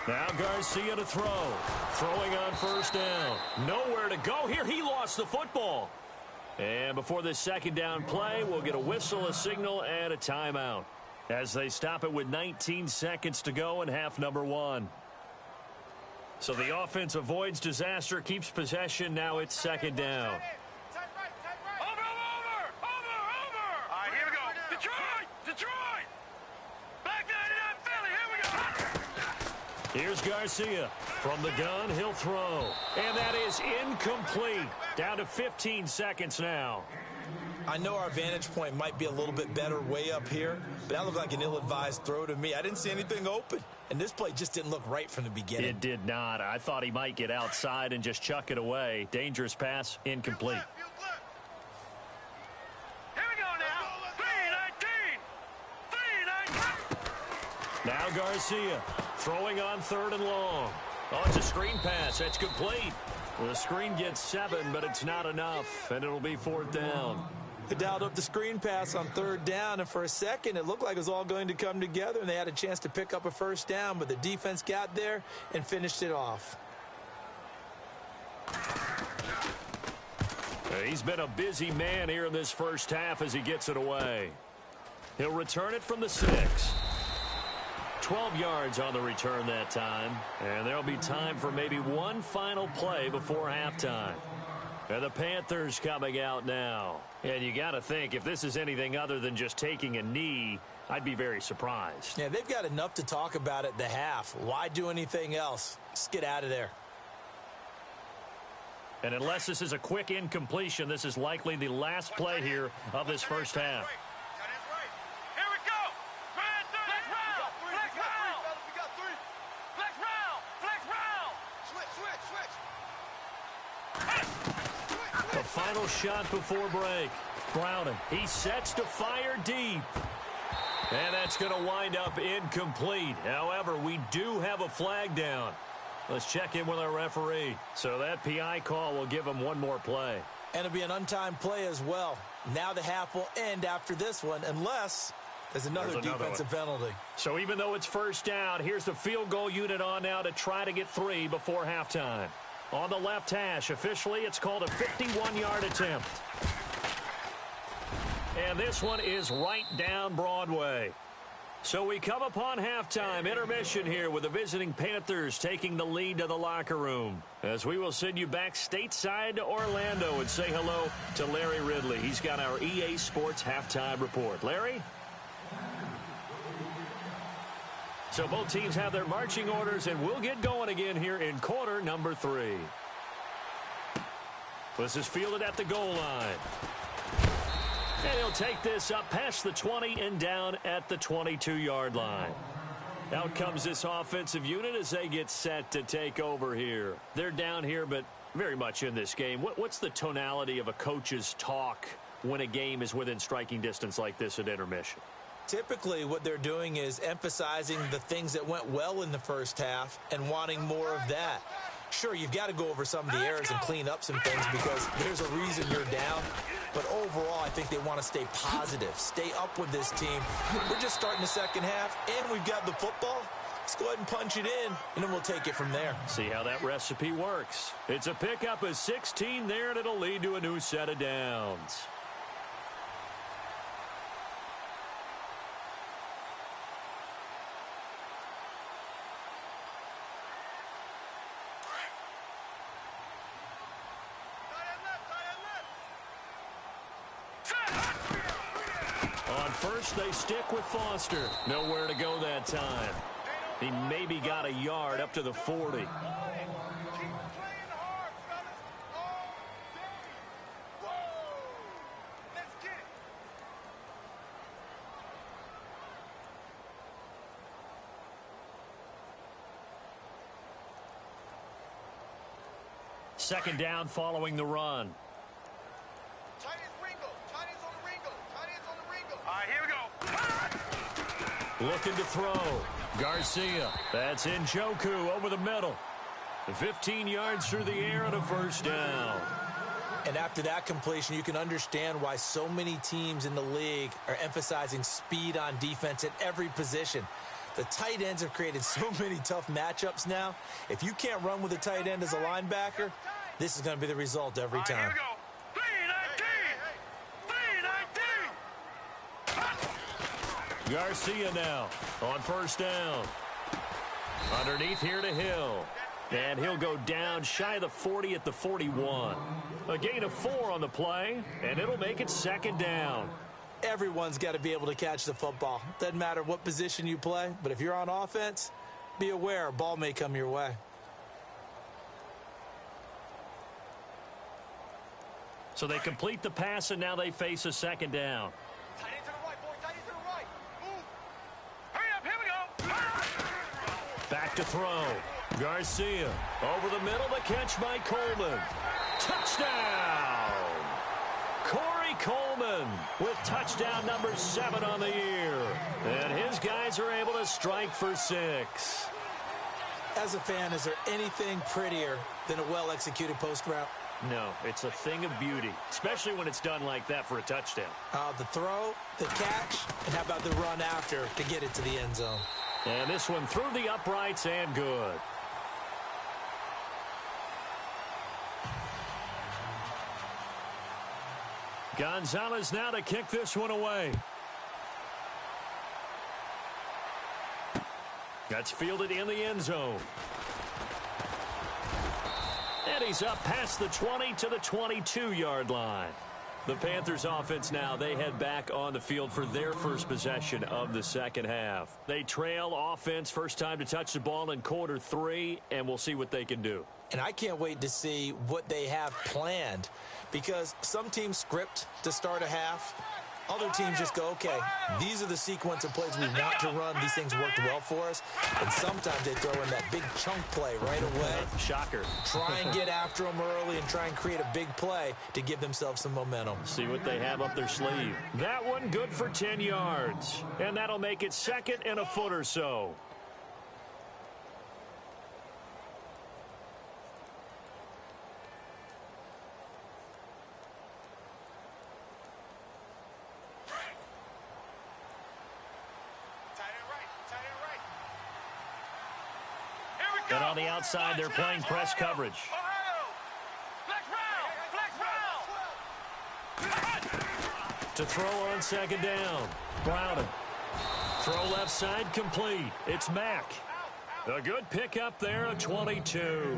[SPEAKER 2] Now Garcia to throw. Throwing on first down. Nowhere to go here. He lost the football. And before this second down play, we'll get a whistle, a signal, and a timeout, as they stop it with 19 seconds to go in half number one. So the offense avoids disaster, keeps possession. Now it's second down.
[SPEAKER 4] Over! All right, here we go. Detroit! Back 99 Philly, here we go.
[SPEAKER 2] Here's Garcia. From the gun, he'll throw. And that is incomplete. Down to 15 seconds now.
[SPEAKER 3] I know our vantage point might be a little bit better way up here, but that looked like an ill-advised throw to me. I didn't see anything open, and this play just didn't look right from the beginning.
[SPEAKER 2] It did not. I thought he might get outside and just chuck it away. Dangerous pass, incomplete.
[SPEAKER 4] Here we go now. 3-19.
[SPEAKER 2] Now Garcia throwing on third and long. Oh, it's a screen pass. That's complete. Well, the screen gets 7, but it's not enough, and it'll be fourth down.
[SPEAKER 3] They dialed up the screen pass on third down, and for a second, it looked like it was all going to come together, and they had a chance to pick up a first down, but the defense got there and finished it off.
[SPEAKER 2] He's been a busy man here in this first half as he gets it away. He'll return it from the 6. 12 yards on the return that time, and there'll be time for maybe one final play before halftime. And the Panthers coming out now. And you got to think, if this is anything other than just taking a knee, I'd be very surprised.
[SPEAKER 3] Yeah, they've got enough to talk about at the half. Why do anything else? Just get out of there.
[SPEAKER 2] And unless this is a quick incompletion, this is likely the last play here of this first half.
[SPEAKER 4] Here we go. Flex round. We got 3. Flex round. Switch.
[SPEAKER 2] The final shot before break. Browning. He sets to fire deep. And that's going to wind up incomplete. However, we do have a flag down. Let's check in with our referee. So that PI call will give him one more play.
[SPEAKER 3] And it'll be an untimed play as well. Now the half will end after this one, unless there's another defensive penalty.
[SPEAKER 2] So even though it's first down, here's the field goal unit on now to try to get 3 before halftime. On the left hash, officially, it's called a 51-yard attempt. And this one is right down Broadway. So we come upon halftime, intermission here with the visiting Panthers taking the lead to the locker room. As we will send you back stateside to Orlando and say hello to Larry Ridley. He's got our EA Sports halftime report. Larry? So both teams have their marching orders, and we'll get going again here in quarter number 3. This is fielded at the goal line. And he'll take this up past the 20 and down at the 22-yard line. Out comes this offensive unit as they get set to take over here. They're down here, but very much in this game. What's the tonality of a coach's talk when a game is within striking distance like this at intermission?
[SPEAKER 3] Typically, what they're doing is emphasizing the things that went well in the first half and wanting more of that. Sure, you've got to go over some of the errors and clean up some things because there's a reason you're down. But overall, I think they want to stay positive, stay up with this team. We're just starting the second half, and we've got the football. Let's go ahead and punch it in, and then we'll take it from there.
[SPEAKER 2] See how that recipe works. It's a pickup of 16 there, and it'll lead to a new set of downs. First, they stick with Foster. Nowhere to go that time. He maybe got a yard up to the 40. Second down following the run.
[SPEAKER 4] Chinese Ringo. All right, here we go.
[SPEAKER 2] Looking to throw. Garcia. That's Njoku over the middle. 15 yards through the air and a first down.
[SPEAKER 3] And after that completion, you can understand why so many teams in the league are emphasizing speed on defense at every position. The tight ends have created so many tough matchups now. If you can't run with a tight end as a linebacker, this is going to be the result every time.
[SPEAKER 4] Here we go. 319.
[SPEAKER 2] Garcia now on first down. Underneath here to Hill. And he'll go down shy of the 40 at the 41. A gain of 4 on the play, and it'll make it second down.
[SPEAKER 3] Everyone's got to be able to catch the football. Doesn't matter what position you play, but if you're on offense, be aware a ball may come your way.
[SPEAKER 2] So they complete the pass, and now they face a second down.
[SPEAKER 4] Tight end to the right, boy. Tight end to the right. Move. Hurry up. Here we go.
[SPEAKER 2] Back to throw. Garcia over the middle. The catch by Coleman. Touchdown! Corey Coleman with touchdown number 7 on the year. And his guys are able to strike for 6.
[SPEAKER 3] As a fan, is there anything prettier than a well-executed post route?
[SPEAKER 2] No, it's a thing of beauty, especially when it's done like that for a touchdown.
[SPEAKER 3] The throw, the catch, and how about the run after to get it to the end zone?
[SPEAKER 2] And this one through the uprights and good. Gonzalez now to kick this one away. That's fielded in the end zone. And he's up past the 20 to the 22-yard line. The Panthers offense now, they head back on the field for their first possession of the second half. They trail offense, first time to touch the ball in quarter 3, and we'll see what they can do.
[SPEAKER 3] And I can't wait to see what they have planned, because some teams script to start a half. Other teams just go, okay, these are the sequence of plays we want to run. These things worked well for us. And sometimes they throw in that big chunk play right away.
[SPEAKER 2] Shocker.
[SPEAKER 3] Try and get after them early and try and create a big play to give themselves some momentum.
[SPEAKER 2] See what they have up their sleeve. That one good for 10 yards. And that'll make it second and a foot or so. And on the outside, they're playing press coverage. To throw on second down. Browning. Throw left side complete. It's Mack. A good pickup there, a 22.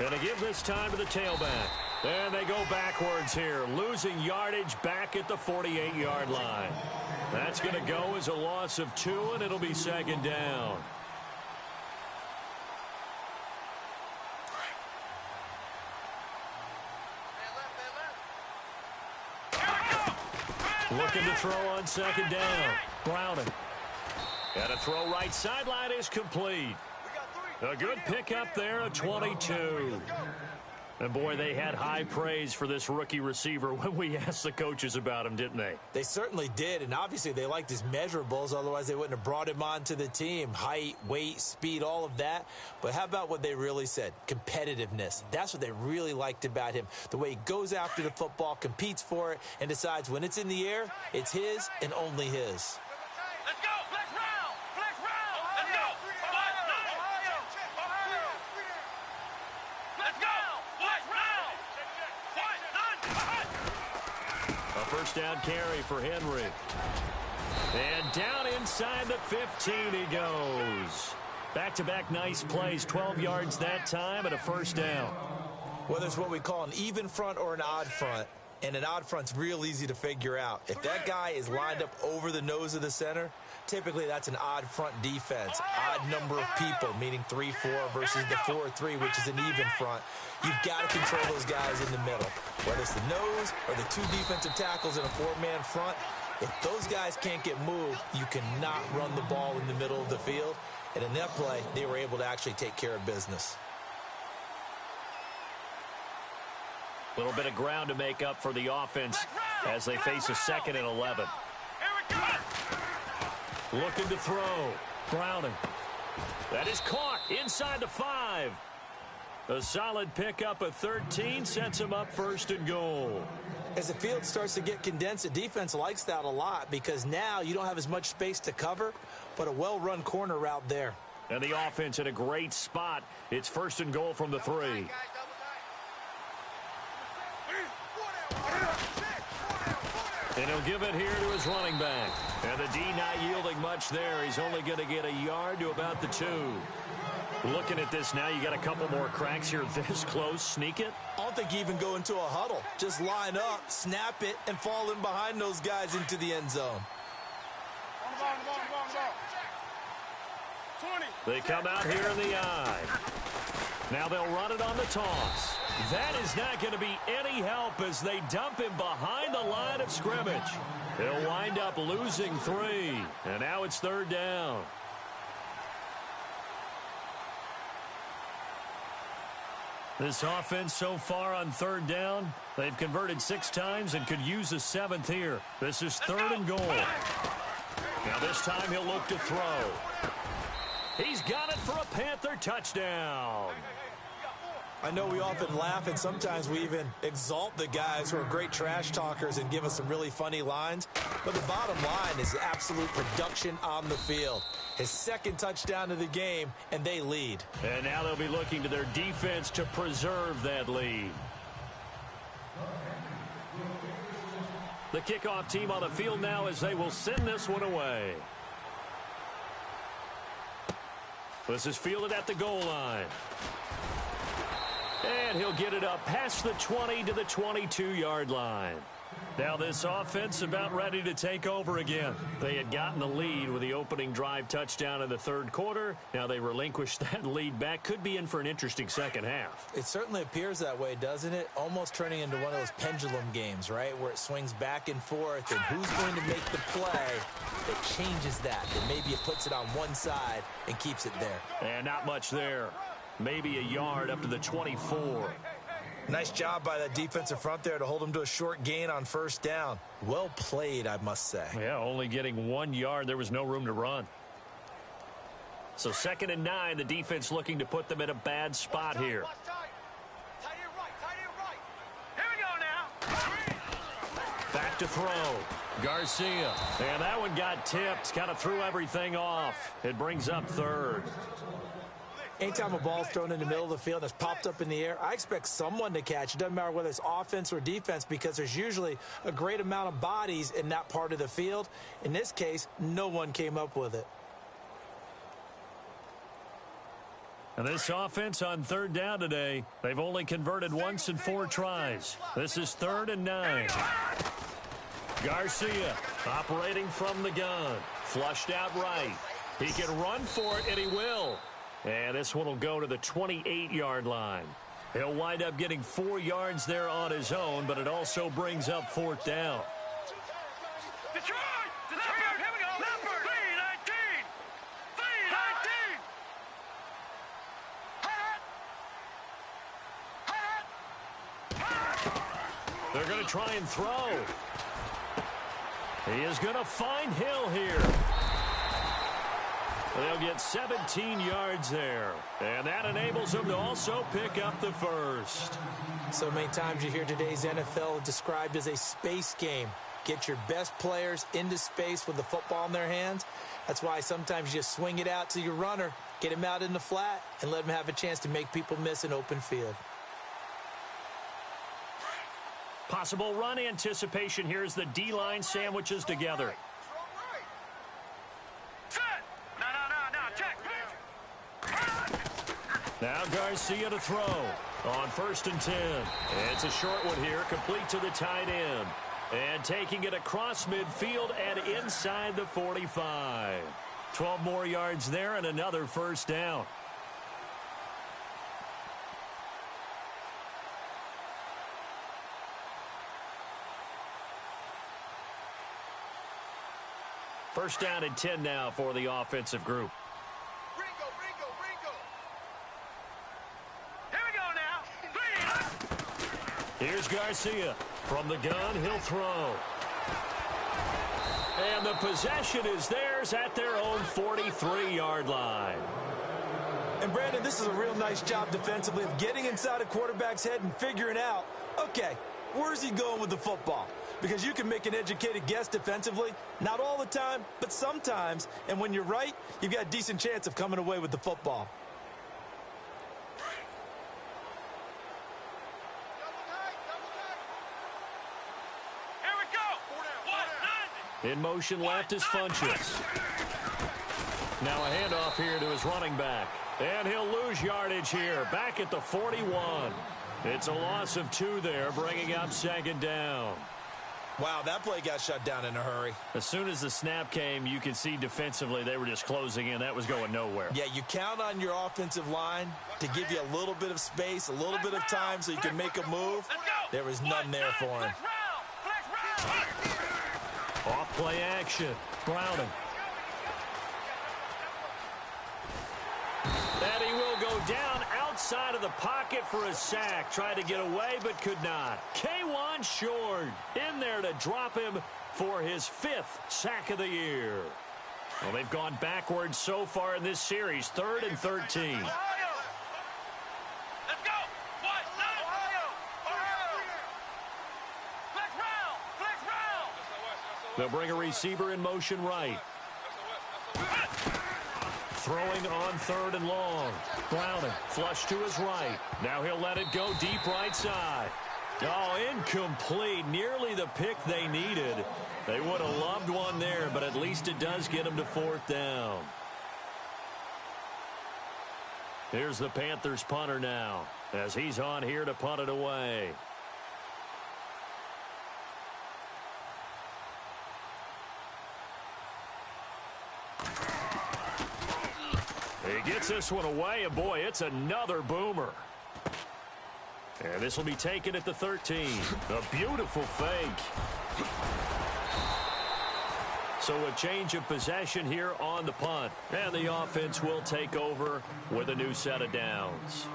[SPEAKER 2] And to give this time to the tailback. And they go backwards here, losing yardage back at the 48-yard line. That's going to go as a loss of 2, and it'll be second down. Looking to throw on second down. Browning. And a throw right sideline is complete. A good pickup there, a 22. And, boy, they had high praise for this rookie receiver when we asked the coaches about him, didn't they?
[SPEAKER 3] They certainly did, and obviously they liked his measurables. Otherwise, they wouldn't have brought him onto the team. Height, weight, speed, all of that. But how about what they really said? Competitiveness. That's what they really liked about him. The way he goes after the football, competes for it, and decides when it's in the air, it's his and only his.
[SPEAKER 4] Let's go. Flex round. Flex round. Let's go. Let's go. Flex round.
[SPEAKER 2] A first down carry for Henry. And down inside the 15 he goes. Back-to-back nice plays, 12 yards that time and a first down.
[SPEAKER 3] Whether it's what we call an even front or an odd front, and an odd front's real easy to figure out. If that guy is lined up over the nose of the center, typically that's an odd front defense, odd number of people, meaning 3-4 versus the 4-3, which is an even front. You've got to control those guys in the middle, whether it's the nose or the two defensive tackles in a four-man front. If those guys can't get moved, you cannot run the ball in the middle of the field. And in that play, they were able to actually take care of business.
[SPEAKER 2] Little bit of ground to make up for the offense as they face a 2nd and 11. Looking to throw. Browning. That is caught inside the 5. A solid pickup of 13 sets him up 1st and goal.
[SPEAKER 3] As the field starts to get condensed, the defense likes that a lot because now you don't have as much space to cover, but a well-run corner route there.
[SPEAKER 2] And the offense in a great spot. It's 1st and goal from the 3. And he'll give it here to his running back. And the D not yielding much there. He's only going to get a yard to about the 2. Looking at this now, you got a couple more cracks here this close. Sneak it.
[SPEAKER 3] I don't think you even go into a huddle. Just line up, snap it, and fall in behind those guys into the end zone.
[SPEAKER 2] They come out here in the eye. Now they'll run it on the toss. That is not going to be any help as they dump him behind the line of scrimmage. He'll wind up losing 3. And now it's 3rd down. This offense so far on 3rd down, they've converted 6 times and could use a 7th here. This is 3rd and goal. Now this time he'll look to throw. He's got it for a Panther touchdown.
[SPEAKER 3] I know we often laugh and sometimes we even exalt the guys who are great trash talkers and give us some really funny lines. But the bottom line is absolute production on the field. His 2nd touchdown of the game, and they lead.
[SPEAKER 2] And now they'll be looking to their defense to preserve that lead. The kickoff team on the field now as they will send this one away. This is fielded at the goal line. And he'll get it up past the 20 to the 22-yard line. Now this offense about ready to take over again. They had gotten the lead with the opening drive touchdown in the 3rd quarter. Now they relinquished that lead back. Could be in for an interesting second half.
[SPEAKER 3] It certainly appears that way, doesn't it? Almost turning into one of those pendulum games, right? Where it swings back and forth, and who's going to make the play that changes that maybe it puts it on one side and keeps it there.
[SPEAKER 2] And not much there. Maybe a yard up to the 24.
[SPEAKER 3] Nice job by that defensive front there to hold him to a short gain on 1st down. Well played, I must say.
[SPEAKER 2] Yeah, only getting 1 yard. There was no room to run. So 2nd and 9, the defense looking to put them in a bad spot here.
[SPEAKER 4] Here we go now.
[SPEAKER 2] Back to throw. Garcia. And that one got tipped. Kind of threw everything off. It brings up 3rd.
[SPEAKER 3] Anytime a ball's thrown in the middle of the field and it's popped up in the air, I expect someone to catch. It doesn't matter whether it's offense or defense because there's usually a great amount of bodies in that part of the field. In this case, no one came up with it.
[SPEAKER 2] And this offense on 3rd down today, they've only converted once in 4 tries. This is 3rd and 9. Garcia operating from the gun. Flushed out right. He can run for it, and he will. And this one will go to the 28-yard line. He'll wind up getting 4 yards there on his own, but it also brings up 4th down.
[SPEAKER 4] Detroit! Here we go. Leopard! 319! 319!
[SPEAKER 2] They're going to try and throw. He is going to find Hill here. They'll get 17 yards there. And that enables them to also pick up the 1st.
[SPEAKER 3] So many times you hear today's NFL described as a space game. Get your best players into space with the football in their hands. That's why sometimes you just swing it out to your runner, get him out in the flat, and let him have a chance to make people miss an open field.
[SPEAKER 2] Possible run anticipation here as the D-line sandwiches together. Now Garcia to throw on 1st and 10. It's a short one here, complete to the tight end. And taking it across midfield and inside the 45. 12 more yards there and another first down. First down and 10 now for the offensive group.
[SPEAKER 4] Ringo. Here we go now.
[SPEAKER 2] Here's Garcia. From the gun, he'll throw. And the possession is theirs at their own 43-yard line.
[SPEAKER 3] And, Brandon, this is a real nice job defensively of getting inside a quarterback's head and figuring out, okay, where's he going with the football? Because you can make an educated guess defensively, not all the time, but sometimes. And when you're right, you've got a decent chance of coming away with the football.
[SPEAKER 4] Here we go. 190.
[SPEAKER 2] In motion left is Funchess. Now a handoff here to his running back. And he'll lose yardage here, back at the 41. It's a loss of 2 there, bringing up second down.
[SPEAKER 3] Wow, that play got shut down in a hurry.
[SPEAKER 2] As soon as the snap came, you could see defensively they were just closing in. That was going nowhere.
[SPEAKER 3] Yeah, you count on your offensive line to give you a little bit of space, a little bit of time so you can make a move. There was none there for him.
[SPEAKER 4] Flex round.
[SPEAKER 2] Off play action. Browning. And he will go down outside of the pocket for a sack. Tried to get away, but could not. K1 Short in there to drop him for his 5th sack of the year. Well, they've gone backwards so far in this series. 3rd and 13.
[SPEAKER 4] Ohio. Let's go. Ohio. Flex round.
[SPEAKER 2] They'll bring a receiver in motion right. Throwing on 3rd and long. Browning, flush to his right. Now he'll let it go deep right side. Oh, incomplete. Nearly the pick they needed. They would have loved one there, but at least it does get them to 4th down. Here's the Panthers punter now, as he's on here to punt it away. He gets this one away, and boy, it's another boomer. And this will be taken at the 13. A beautiful fake. So a change of possession here on the punt. And the offense will take over with a new set of downs.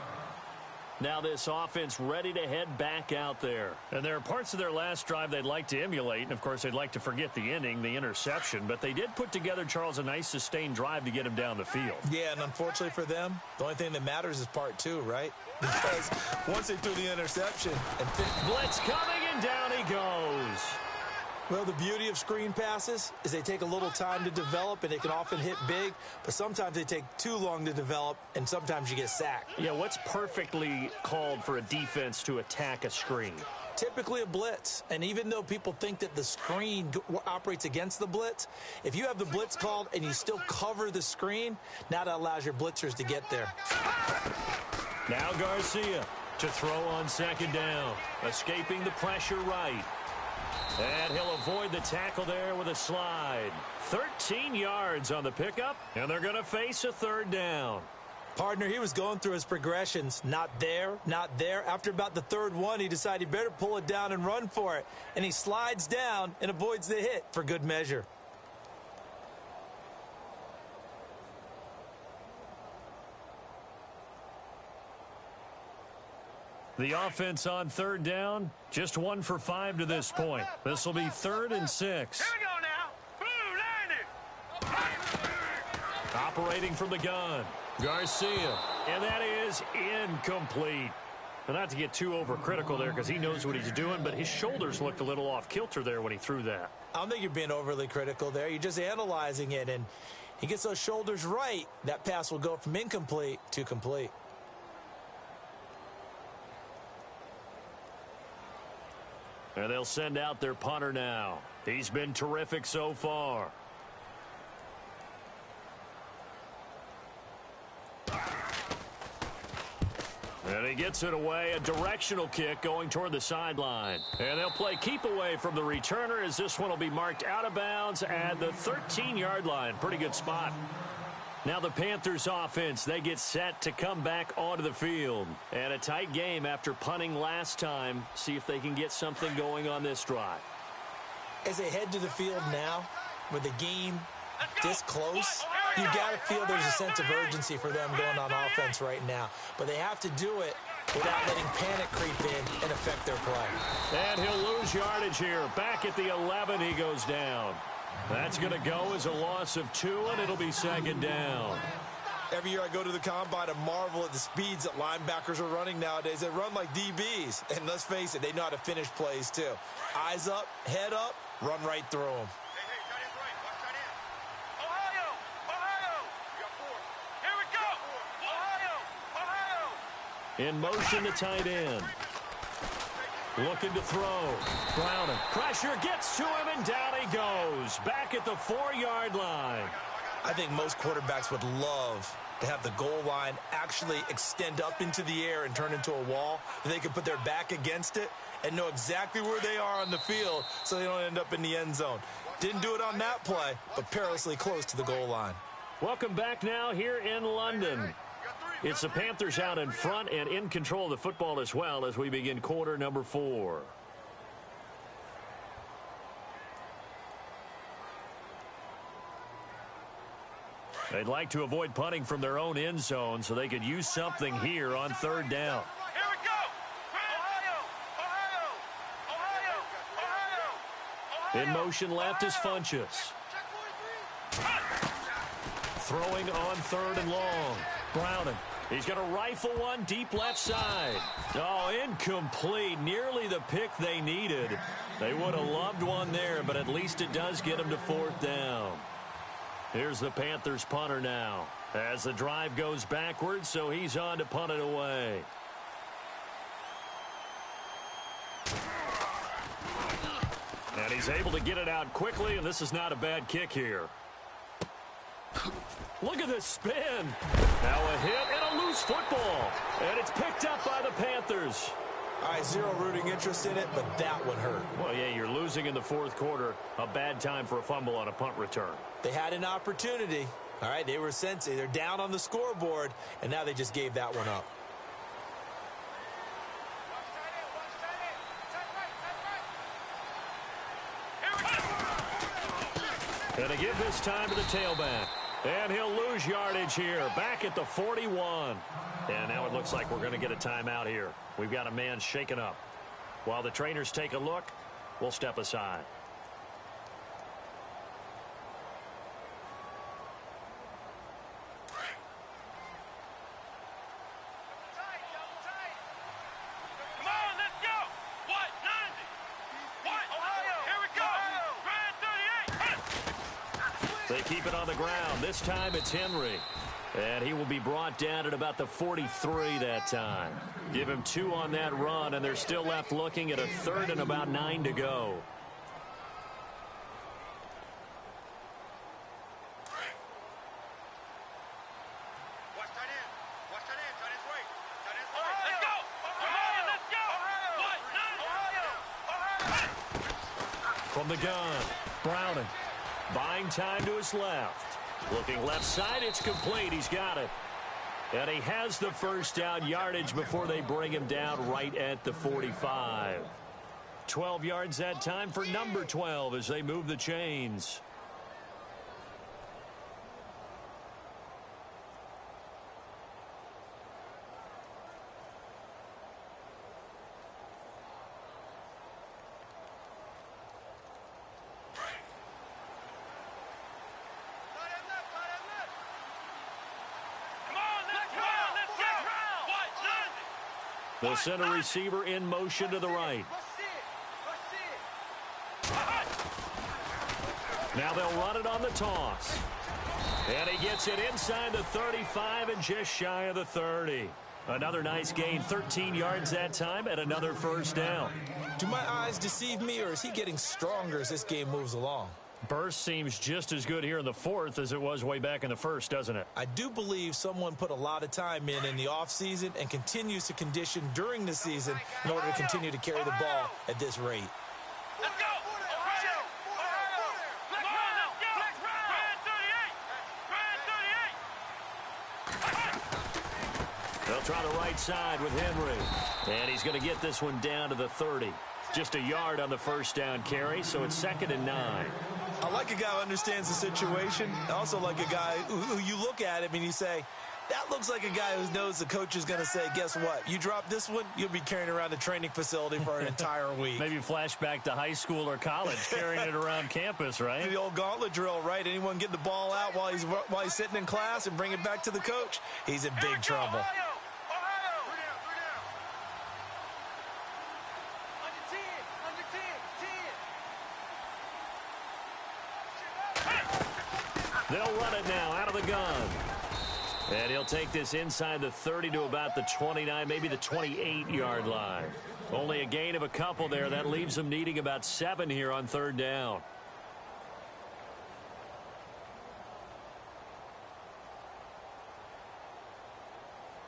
[SPEAKER 2] Now this offense ready to head back out there. And there are parts of their last drive they'd like to emulate. And, of course, they'd like to forget the inning, the interception. But they did put together, Charles, a nice sustained drive to get him down the field.
[SPEAKER 3] Yeah, and unfortunately for them, the only thing that matters is part 2, right? Because once they threw the interception and
[SPEAKER 2] blitz coming, and down he goes.
[SPEAKER 3] Well, the beauty of screen passes is they take a little time to develop, and they can often hit big, but sometimes they take too long to develop, and sometimes you get sacked.
[SPEAKER 2] Yeah, what's perfectly called for a defense to attack a screen?
[SPEAKER 3] Typically a blitz, and even though people think that the screen operates against the blitz, if you have the blitz called and you still cover the screen, now that allows your blitzers to get there.
[SPEAKER 2] Now Garcia to throw on second down, escaping the pressure right. And he'll avoid the tackle there with a slide. 13 yards on the pickup, and they're going to face a 3rd down.
[SPEAKER 3] Partner, he was going through his progressions. Not there, not there. After about the 3rd one, he decided he better pull it down and run for it. And he slides down and avoids the hit for good measure.
[SPEAKER 2] The offense on 3rd down, just 1 for 5 to this point. This will be 3rd and 6.
[SPEAKER 4] Here we go now. Boom,
[SPEAKER 2] Operating from the gun, Garcia. And that is incomplete. And not to get too overcritical there because he knows what he's doing, but his shoulders looked a little off kilter there when he threw that.
[SPEAKER 3] I don't think you're being overly critical there. You're just analyzing it, and he gets those shoulders right. That pass will go from incomplete to complete.
[SPEAKER 2] And they'll send out their punter now. He's been terrific so far.
[SPEAKER 5] And he gets it away, a directional kick going toward the sideline. And they'll play keep away from the returner as this one will be marked out of bounds at the 13-yard line. Pretty good spot. Now the Panthers offense, they get set to come back onto the field. And a tight game after punting last time. See if they can get something going on this drive.
[SPEAKER 3] As they head to the field now, with the game this close, you got to feel there's a sense of urgency for them going on offense right now. But they have to do it without letting panic creep in and affect their play.
[SPEAKER 5] And he'll lose yardage here. Back at the 11, he goes down. That's going to go as a loss of 2, and it'll be second down.
[SPEAKER 3] Every year I go to the combine and marvel at the speeds that linebackers are running nowadays. They run like DBs. And let's face it, they know how to finish plays too. Eyes up, head up, run right through them.
[SPEAKER 5] In motion, the tight end. Looking to throw. Browning. Pressure gets to him, and down he goes. Back at the 4-yard line.
[SPEAKER 3] I think most quarterbacks would love to have the goal line actually extend up into the air and turn into a wall. And they can put their back against it and know exactly where they are on the field so they don't end up in the end zone. Didn't do it on that play, but perilously close to the goal line.
[SPEAKER 5] Welcome back now here in London. It's the Panthers out in front and in control of the football as well as we begin quarter number 4. They'd like to avoid punting from their own end zone so they could use something here on third down.
[SPEAKER 4] Here we go. Ohio.
[SPEAKER 5] In motion left is Funchess. Throwing on third and long. Browning. He's going to rifle one deep left side. Oh, incomplete. Nearly the pick they needed. They would have loved one there, but at least it does get them to fourth down. Here's the Panthers punter now. As the drive goes backwards, so he's on to punt it away. And he's able to get it out quickly, and this is not a bad kick here. Look at this spin. Now a hit and a loose football. And it's picked up by the Panthers.
[SPEAKER 3] All right, zero rooting interest in it, but that one hurt.
[SPEAKER 5] Well, yeah, you're losing in the fourth quarter. A bad time for a fumble on a punt return.
[SPEAKER 3] They had an opportunity. All right, they were sensing. They're down on the scoreboard, and now they just gave that one up.
[SPEAKER 5] And to give this time to the tailback. And he'll lose yardage here. Back at the 41. And now it looks like we're going to get a timeout here. We've got a man shaken up. While the trainers take a look, we'll step aside.
[SPEAKER 4] Come on, let's go. What? 90. What? Ohio. Here we go. Grand 38.
[SPEAKER 5] They keep it on the ground. This time it's Henry. And he will be brought down at about the 43 that time. Give him 2 on that run, and they're still left looking at a third and about 9 to go.
[SPEAKER 4] Watch tight end. Watch tight end. Tight end's right. Tight end's right. Let's go. Ohio. Let's go. What? 90. Ohio.
[SPEAKER 5] From the gun, Browning. Buying time to his left. Looking left side, it's complete. He's got it. And he has the first down yardage before they bring him down right at the 45. 12 yards that time for number 12 as they move the chains. The center receiver in motion to the right. Now they'll run it on the toss. And he gets it inside the 35 and just shy of the 30. Another nice gain, 13 yards that time, and another first down.
[SPEAKER 3] Do my eyes deceive me, or is he getting stronger as this game moves along?
[SPEAKER 2] Burst seems just as good here in the fourth as it was way back in the first, doesn't it?
[SPEAKER 3] I do believe someone put a lot of time in the offseason and continues to condition during the season in order to continue to carry the ball at this rate.
[SPEAKER 4] Let's go! Ohio! Ohio! Flex round! Let's go! Flex round! Grand 38! Grand 38!
[SPEAKER 2] They'll try the right side with Henry. And he's going to get this one down to the 30. Just a yard on the first down carry, so it's 2nd and 9.
[SPEAKER 3] I like a guy who understands the situation. I also like a guy who you look at him and you say, that looks like a guy who knows the coach is going to say, guess what? You drop this one, you'll be carrying around the training facility for an entire week.
[SPEAKER 2] Maybe flashback to high school or college, carrying it around campus, right?
[SPEAKER 3] The old gauntlet drill, right? Anyone get the ball out while he's sitting in class and bring it back to the coach, he's in big trouble.
[SPEAKER 4] Ohio! Ohio! 3 down. Under 10.
[SPEAKER 2] They'll run it now out of the gun. And he'll take this inside the 30 to about the 29, maybe the 28-yard line. Only a gain of a couple there. That leaves them needing about 7 here on 3rd down.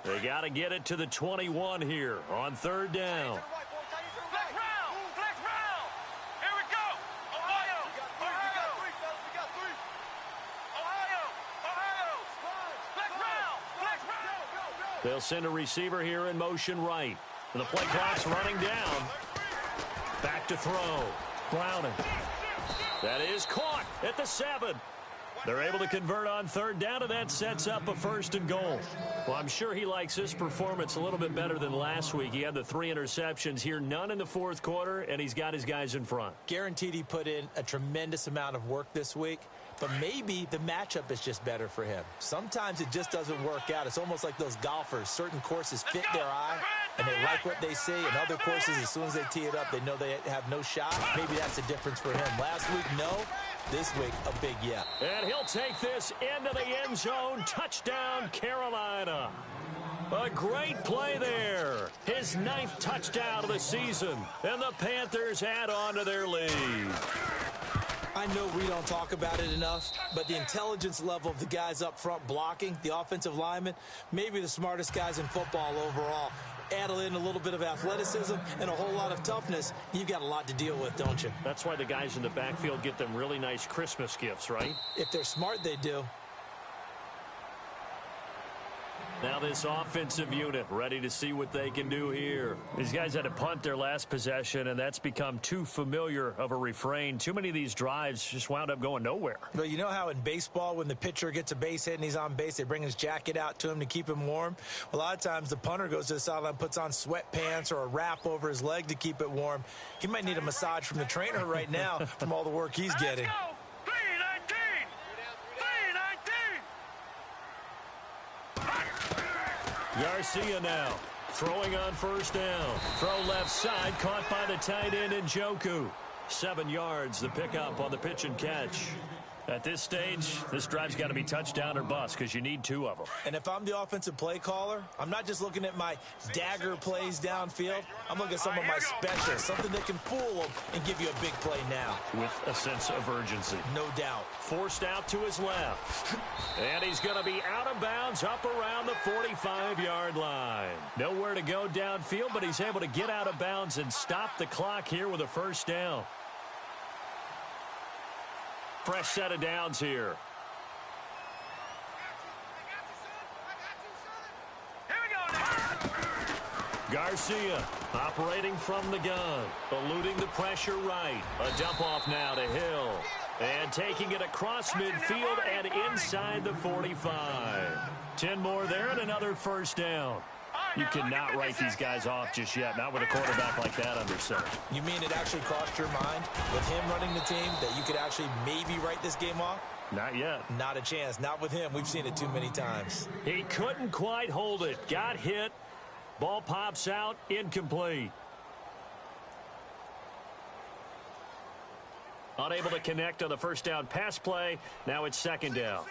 [SPEAKER 2] They got to get it to the 21 here on 3rd down.
[SPEAKER 4] Flex round! Flex round! Here we go! Ohio! Ohio! We got 3. Ohio! Ohio! Flex round! Flex round!
[SPEAKER 2] They'll send a receiver here in motion right. The play clock's running down. Back to throw. Browning. That is caught at the 7. They're able to convert on 3rd down, and that sets up a 1st and goal. Well, I'm sure he likes this performance a little bit better than last week. He had the 3 interceptions here, none in the 4th quarter, and he's got his guys in front.
[SPEAKER 3] Guaranteed he put in a tremendous amount of work this week, but maybe the matchup is just better for him. Sometimes it just doesn't work out. It's almost like those golfers. Certain courses fit their eye, and they like what they see, and other courses, as soon as they tee it up, they know they have no shot. Maybe that's the difference for him. Last week, no. This week, a big yeah.
[SPEAKER 2] And he'll take this into the end zone. Touchdown, Carolina. A great play there. His 9th touchdown of the season. And the Panthers add on to their lead.
[SPEAKER 3] I know we don't talk about it enough, but the intelligence level of the guys up front blocking, the offensive linemen, maybe the smartest guys in football overall. Add in a little bit of athleticism and a whole lot of toughness, you've got a lot to deal with, don't you?
[SPEAKER 2] That's why the guys in the backfield get them really nice Christmas gifts, right?
[SPEAKER 3] If they're smart, they do.
[SPEAKER 2] Now this offensive unit ready to see what they can do here. These guys had to punt their last possession, and that's become too familiar of a refrain. Too many of these drives just wound up going nowhere.
[SPEAKER 3] But you know how in baseball, when the pitcher gets a base hit and he's on base, they bring his jacket out to him to keep him warm? A lot of times the punter goes to the sideline, puts on sweatpants or a wrap over his leg to keep it warm. He might need a massage from the trainer right now from all the work he's getting.
[SPEAKER 4] Let's go! 319! 319!
[SPEAKER 2] Garcia now throwing on 1st down. Throw left side, caught by the tight end Njoku. 7 yards, the pickup on the pitch and catch. At this stage, this drive's got to be touchdown or bust because you need 2 of them.
[SPEAKER 3] And if I'm the offensive play caller, I'm not just looking at my dagger plays downfield. I'm looking at some of my specials, something that can fool them and give you a big play now.
[SPEAKER 2] With a sense of urgency.
[SPEAKER 3] No doubt.
[SPEAKER 2] Forced out to his left. And he's going to be out of bounds up around the 45-yard line. Nowhere to go downfield, but he's able to get out of bounds and stop the clock here with a 1st down. Fresh set of downs here.
[SPEAKER 4] Here we go now.
[SPEAKER 2] Garcia operating from the gun. Eluding the pressure right. A dump off now to Hill. And taking it across midfield and inside the 45. 10 more there and another 1st down. You cannot write these guys off just yet, not with a quarterback like that under center.
[SPEAKER 3] You mean it actually crossed your mind with him running the team that you could actually maybe write this game off?
[SPEAKER 2] Not yet.
[SPEAKER 3] Not a chance. Not with him. We've seen it too many times.
[SPEAKER 2] He couldn't quite hold it. Got hit. Ball pops out. Incomplete. Unable to connect on the 1st down pass play. Now it's 2nd down.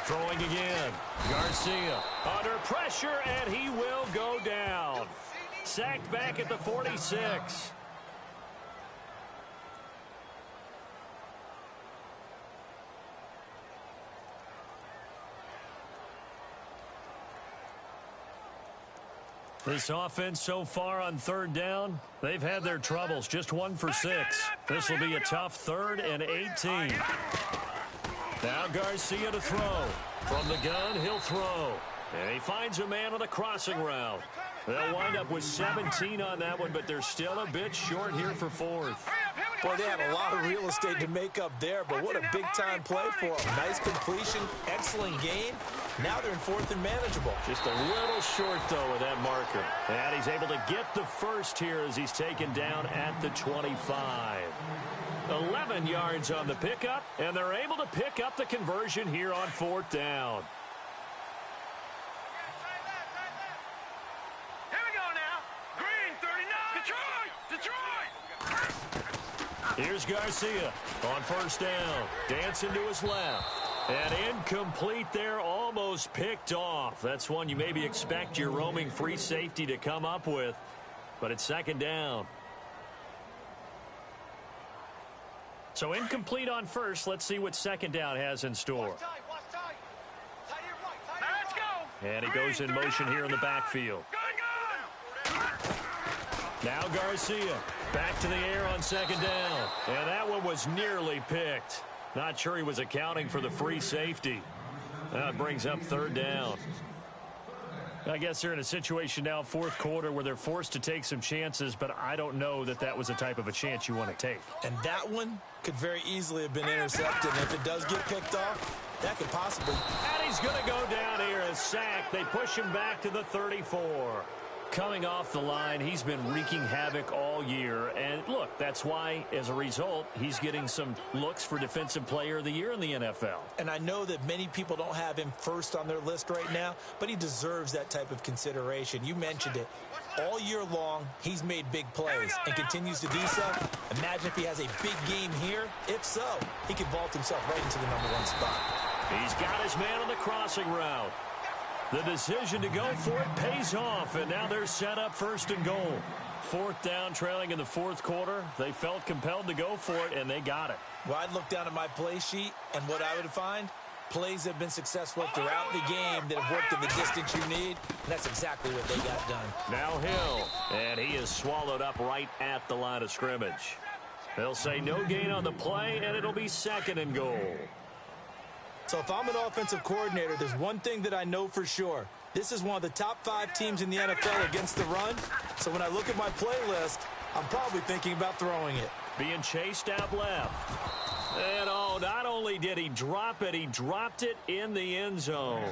[SPEAKER 2] Throwing again. Garcia under pressure, and he will go down. Sacked back at the 46.
[SPEAKER 5] This offense so far on third down, they've had their troubles. Just 1 for 6. This will be a tough 3rd and 18. Now Garcia to throw. From the gun, he'll throw. And he finds a man on the crossing route. They'll wind up with 17 on that one, but they're still a bit short here for 4th.
[SPEAKER 3] Boy, they have a lot of real estate to make up there, but what a big-time play for them. Nice completion, excellent game. Now they're in 4th and manageable.
[SPEAKER 5] Just a little short, though, with that marker. And he's able to get the first here as he's taken down at the 25. 11 yards on the pickup, and they're able to pick up the conversion here on 4th down. Here's Garcia on 1st down. Dancing to his left. And incomplete there, almost picked off. That's one you maybe expect your roaming free safety to come up with. But it's 2nd down. So incomplete on 1st. Let's see what 2nd down has in store. And he goes in motion here in the backfield. Now Garcia back to the air on 2nd down. And that one was nearly picked. Not sure he was accounting for the free safety. That brings up 3rd down. I guess they're in a situation now, 4th quarter, where they're forced to take some chances, but I don't know that that was the type of a chance you want to take.
[SPEAKER 3] And that one could very easily have been intercepted. And if it does get picked off, that could possibly.
[SPEAKER 5] And he's going to go down here, a sack. They push him back to the 34. Coming off the line, he's been wreaking havoc all year. And look, that's why, as a result, he's getting some looks for Defensive Player of the Year in the NFL.
[SPEAKER 3] And I know that many people don't have him first on their list right now, but he deserves that type of consideration. You mentioned it. All year long, he's made big plays and continues to do so. Imagine if he has a big game here. If so, he could vault himself right into the #1 spot.
[SPEAKER 5] He's got his man on the crossing route. The decision to go for it pays off, and now they're set up 1st and goal. 4th down, trailing in the 4th quarter. They felt compelled to go for it, and they got it.
[SPEAKER 3] Well, I'd look down at my play sheet, and what I would find, plays have been successful throughout the game that have worked in the distance you need, and that's exactly what they got done.
[SPEAKER 5] Now Hill, and he is swallowed up right at the line of scrimmage. They'll say no gain on the play, and it'll be 2nd and goal.
[SPEAKER 3] So if I'm an offensive coordinator, there's one thing that I know for sure. This is one of the top 5 teams in the NFL against the run. So when I look at my playlist, I'm probably thinking about throwing it.
[SPEAKER 5] Being chased out left. And oh, not only did he drop it, he dropped it in the end zone.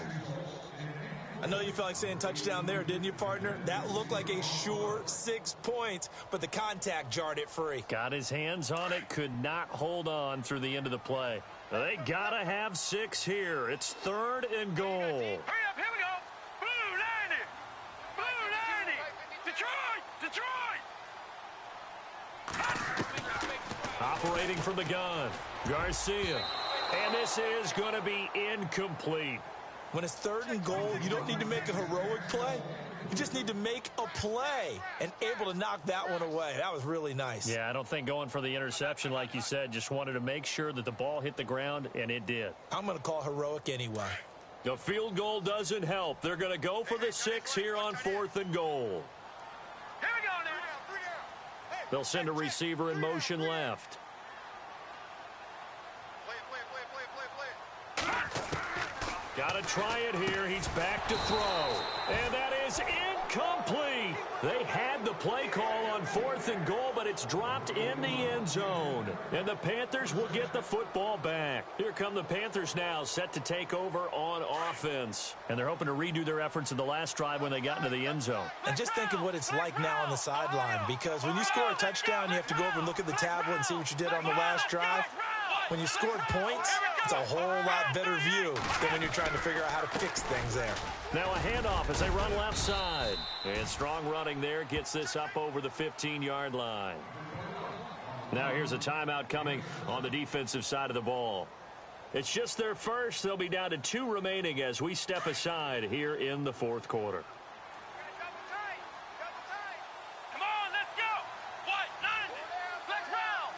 [SPEAKER 3] I know you felt like saying touchdown there, didn't you, partner? That looked like a sure 6 points, but the contact jarred it free.
[SPEAKER 5] Got his hands on it, could not hold on through the end of the play. They got to have 6 here. It's 3rd and goal.
[SPEAKER 4] Hurry up, here we go. Blue 90. Blue 90. Detroit.
[SPEAKER 5] Operating from the gun, Garcia. And this is going to be incomplete.
[SPEAKER 3] When it's 3rd and goal, you don't need to make a heroic play. You just need to make a play and able to knock that one away. That was really nice.
[SPEAKER 5] Yeah, I don't think going for the interception, like you said, just wanted to make sure that the ball hit the ground, and it did.
[SPEAKER 3] I'm going to call heroic anyway.
[SPEAKER 5] The field goal doesn't help. They're going to go for the 6 here on 4th and goal.
[SPEAKER 4] Here we go now.
[SPEAKER 5] They'll send a receiver in motion left. Got to try it here. He's back to throw. And that is incomplete. They had the play call on 4th and goal, but it's dropped in the end zone. And the Panthers will get the football back. Here come the Panthers now, set to take over on offense. And they're hoping to redo their efforts in the last drive when they got into the end zone.
[SPEAKER 3] And just think of what it's like now on the sideline, because when you score a touchdown, you have to go over and look at the tablet and see what you did on the last drive. When you scored points, it's a whole lot better view than when you're trying to figure out how to fix things there.
[SPEAKER 5] Now a handoff as they run left side. And strong running there gets this up over the 15-yard line. Now here's a timeout coming on the defensive side of the ball. It's just their first. They'll be down to 2 remaining as we step aside here in the 4th quarter.
[SPEAKER 4] Come on, let's go. What? 90. Flex round.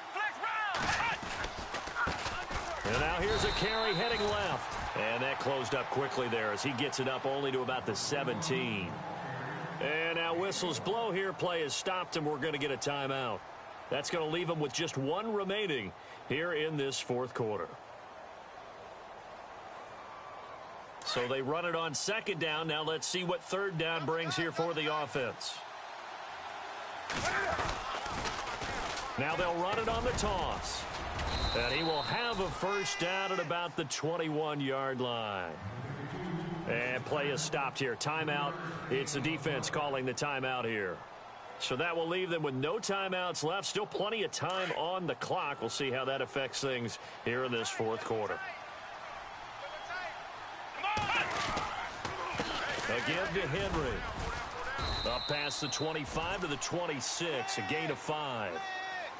[SPEAKER 5] And now here's a carry heading left. And that closed up quickly there as he gets it up only to about the 17.
[SPEAKER 2] And now whistles blow here. Play is stopped, and we're going to get a timeout. That's going to leave them with just one remaining here in this fourth quarter. So they run it on second down. Now let's see what third down brings here for the offense. Now they'll run it on the toss. And he will have a first down at about the 21-yard line. And play is stopped here. Timeout. It's the defense calling the timeout here. So that will leave them with no timeouts left. Still plenty of time on the clock. We'll see how that affects things here in this fourth quarter. Again to Henry. Up past the 25 to the 26. A gain of 5.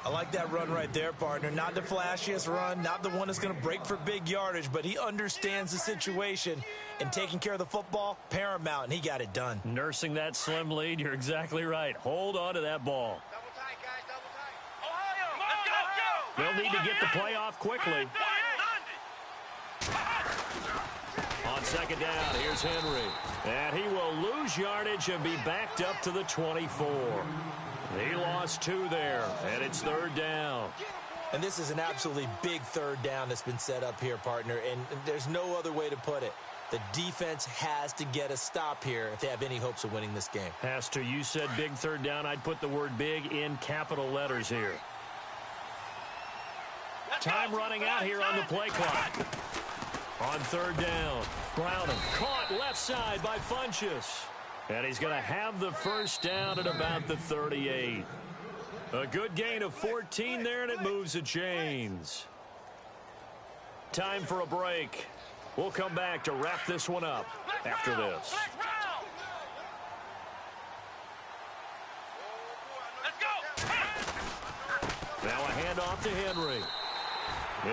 [SPEAKER 3] I like that run right there, partner. Not the flashiest run, not the one that's going to break for big yardage, but he understands the situation, and taking care of the football, paramount, and he got it done.
[SPEAKER 2] Nursing that slim lead, you're exactly right. Hold on to that ball.
[SPEAKER 4] Double tight, guys, double tight. Ohio, let's go.
[SPEAKER 2] They'll need to get the play off quickly. On second down, here's Henry. And he will lose yardage and be backed up to the 24. He lost 2 there, and it's third down.
[SPEAKER 3] And this is an absolutely big third down that's been set up here, partner, and there's no other way to put it. The defense has to get a stop here if they have any hopes of winning this game.
[SPEAKER 2] Has to. You said big third down. I'd put the word big in capital letters here. Time running out here on the play clock. On third down, Browning caught left side by Funchess. And he's going to have the first down at about the 38. A good gain of 14 there, and it moves the chains. Time for a break. We'll come back to wrap this one up after this. Now a handoff to Henry.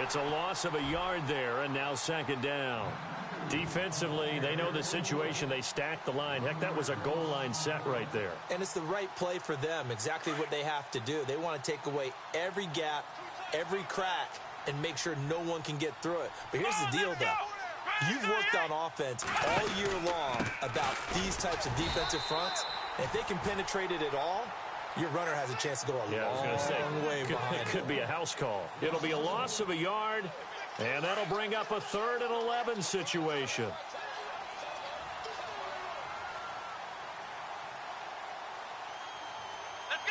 [SPEAKER 2] It's a loss of a yard there, and now second down. Defensively, they know the situation. They stacked the line. Heck, that was a goal line set right there.
[SPEAKER 3] And it's the right play for them, exactly what they have to do. They want to take away every gap, every crack, and make sure no one can get through it. But here's the deal, though. You've worked on offense all year long about these types of defensive fronts. And if they can penetrate it at all, your runner has a chance to go a long way behind.
[SPEAKER 2] It could be a house call. It'll be a loss of a yard. And that'll bring up a 3rd and 11 situation.
[SPEAKER 4] Let's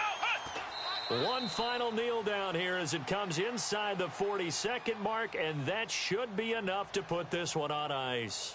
[SPEAKER 4] go.
[SPEAKER 2] One final kneel down here as it comes inside the 40-second mark, and that should be enough to put this one on ice.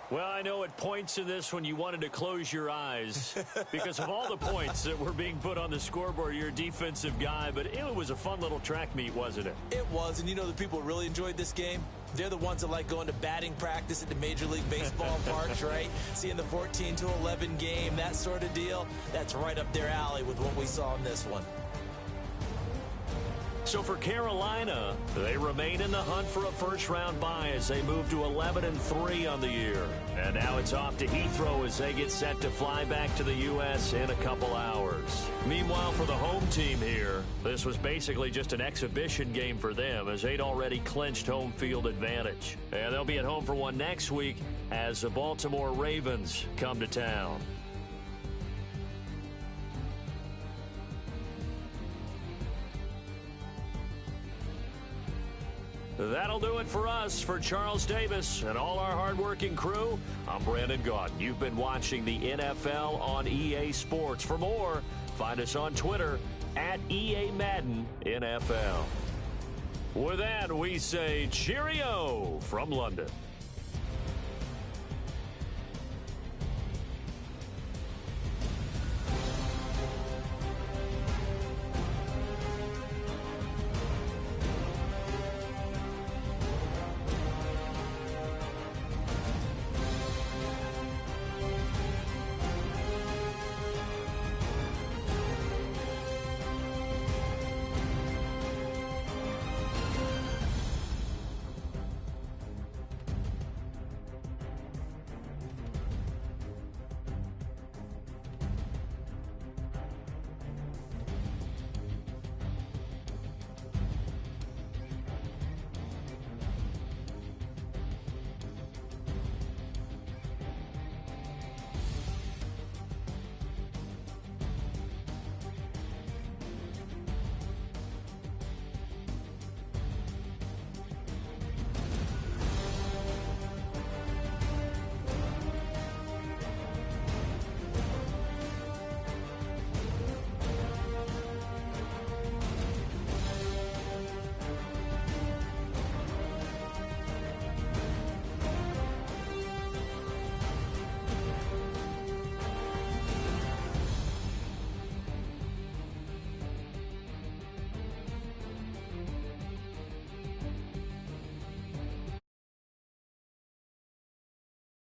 [SPEAKER 2] Well, I know it points to this when you wanted to close your eyes because of all the points that were being put on the scoreboard. You're a defensive guy, but it was a fun little track meet, wasn't it?
[SPEAKER 3] It was, and you know the people really enjoyed this game? They're the ones that like going to batting practice at the Major League Baseball parks, right? Seeing the 14-11 game, that sort of deal. That's right up their alley with what we saw in this one.
[SPEAKER 2] So for Carolina, they remain in the hunt for a first-round bye as they move to 11-3 on the year. And now it's off to Heathrow as they get set to fly back to the U.S. in a couple hours. Meanwhile, for the home team here, this was basically just an exhibition game for them as they'd already clinched home field advantage. And they'll be at home for one next week as the Baltimore Ravens come to town. That'll do it for us. For Charles Davis and all our hardworking crew, I'm Brandon Gaudin. You've been watching the NFL on EA Sports. For more, find us on Twitter at EA Madden NFL. With that, we say cheerio from London.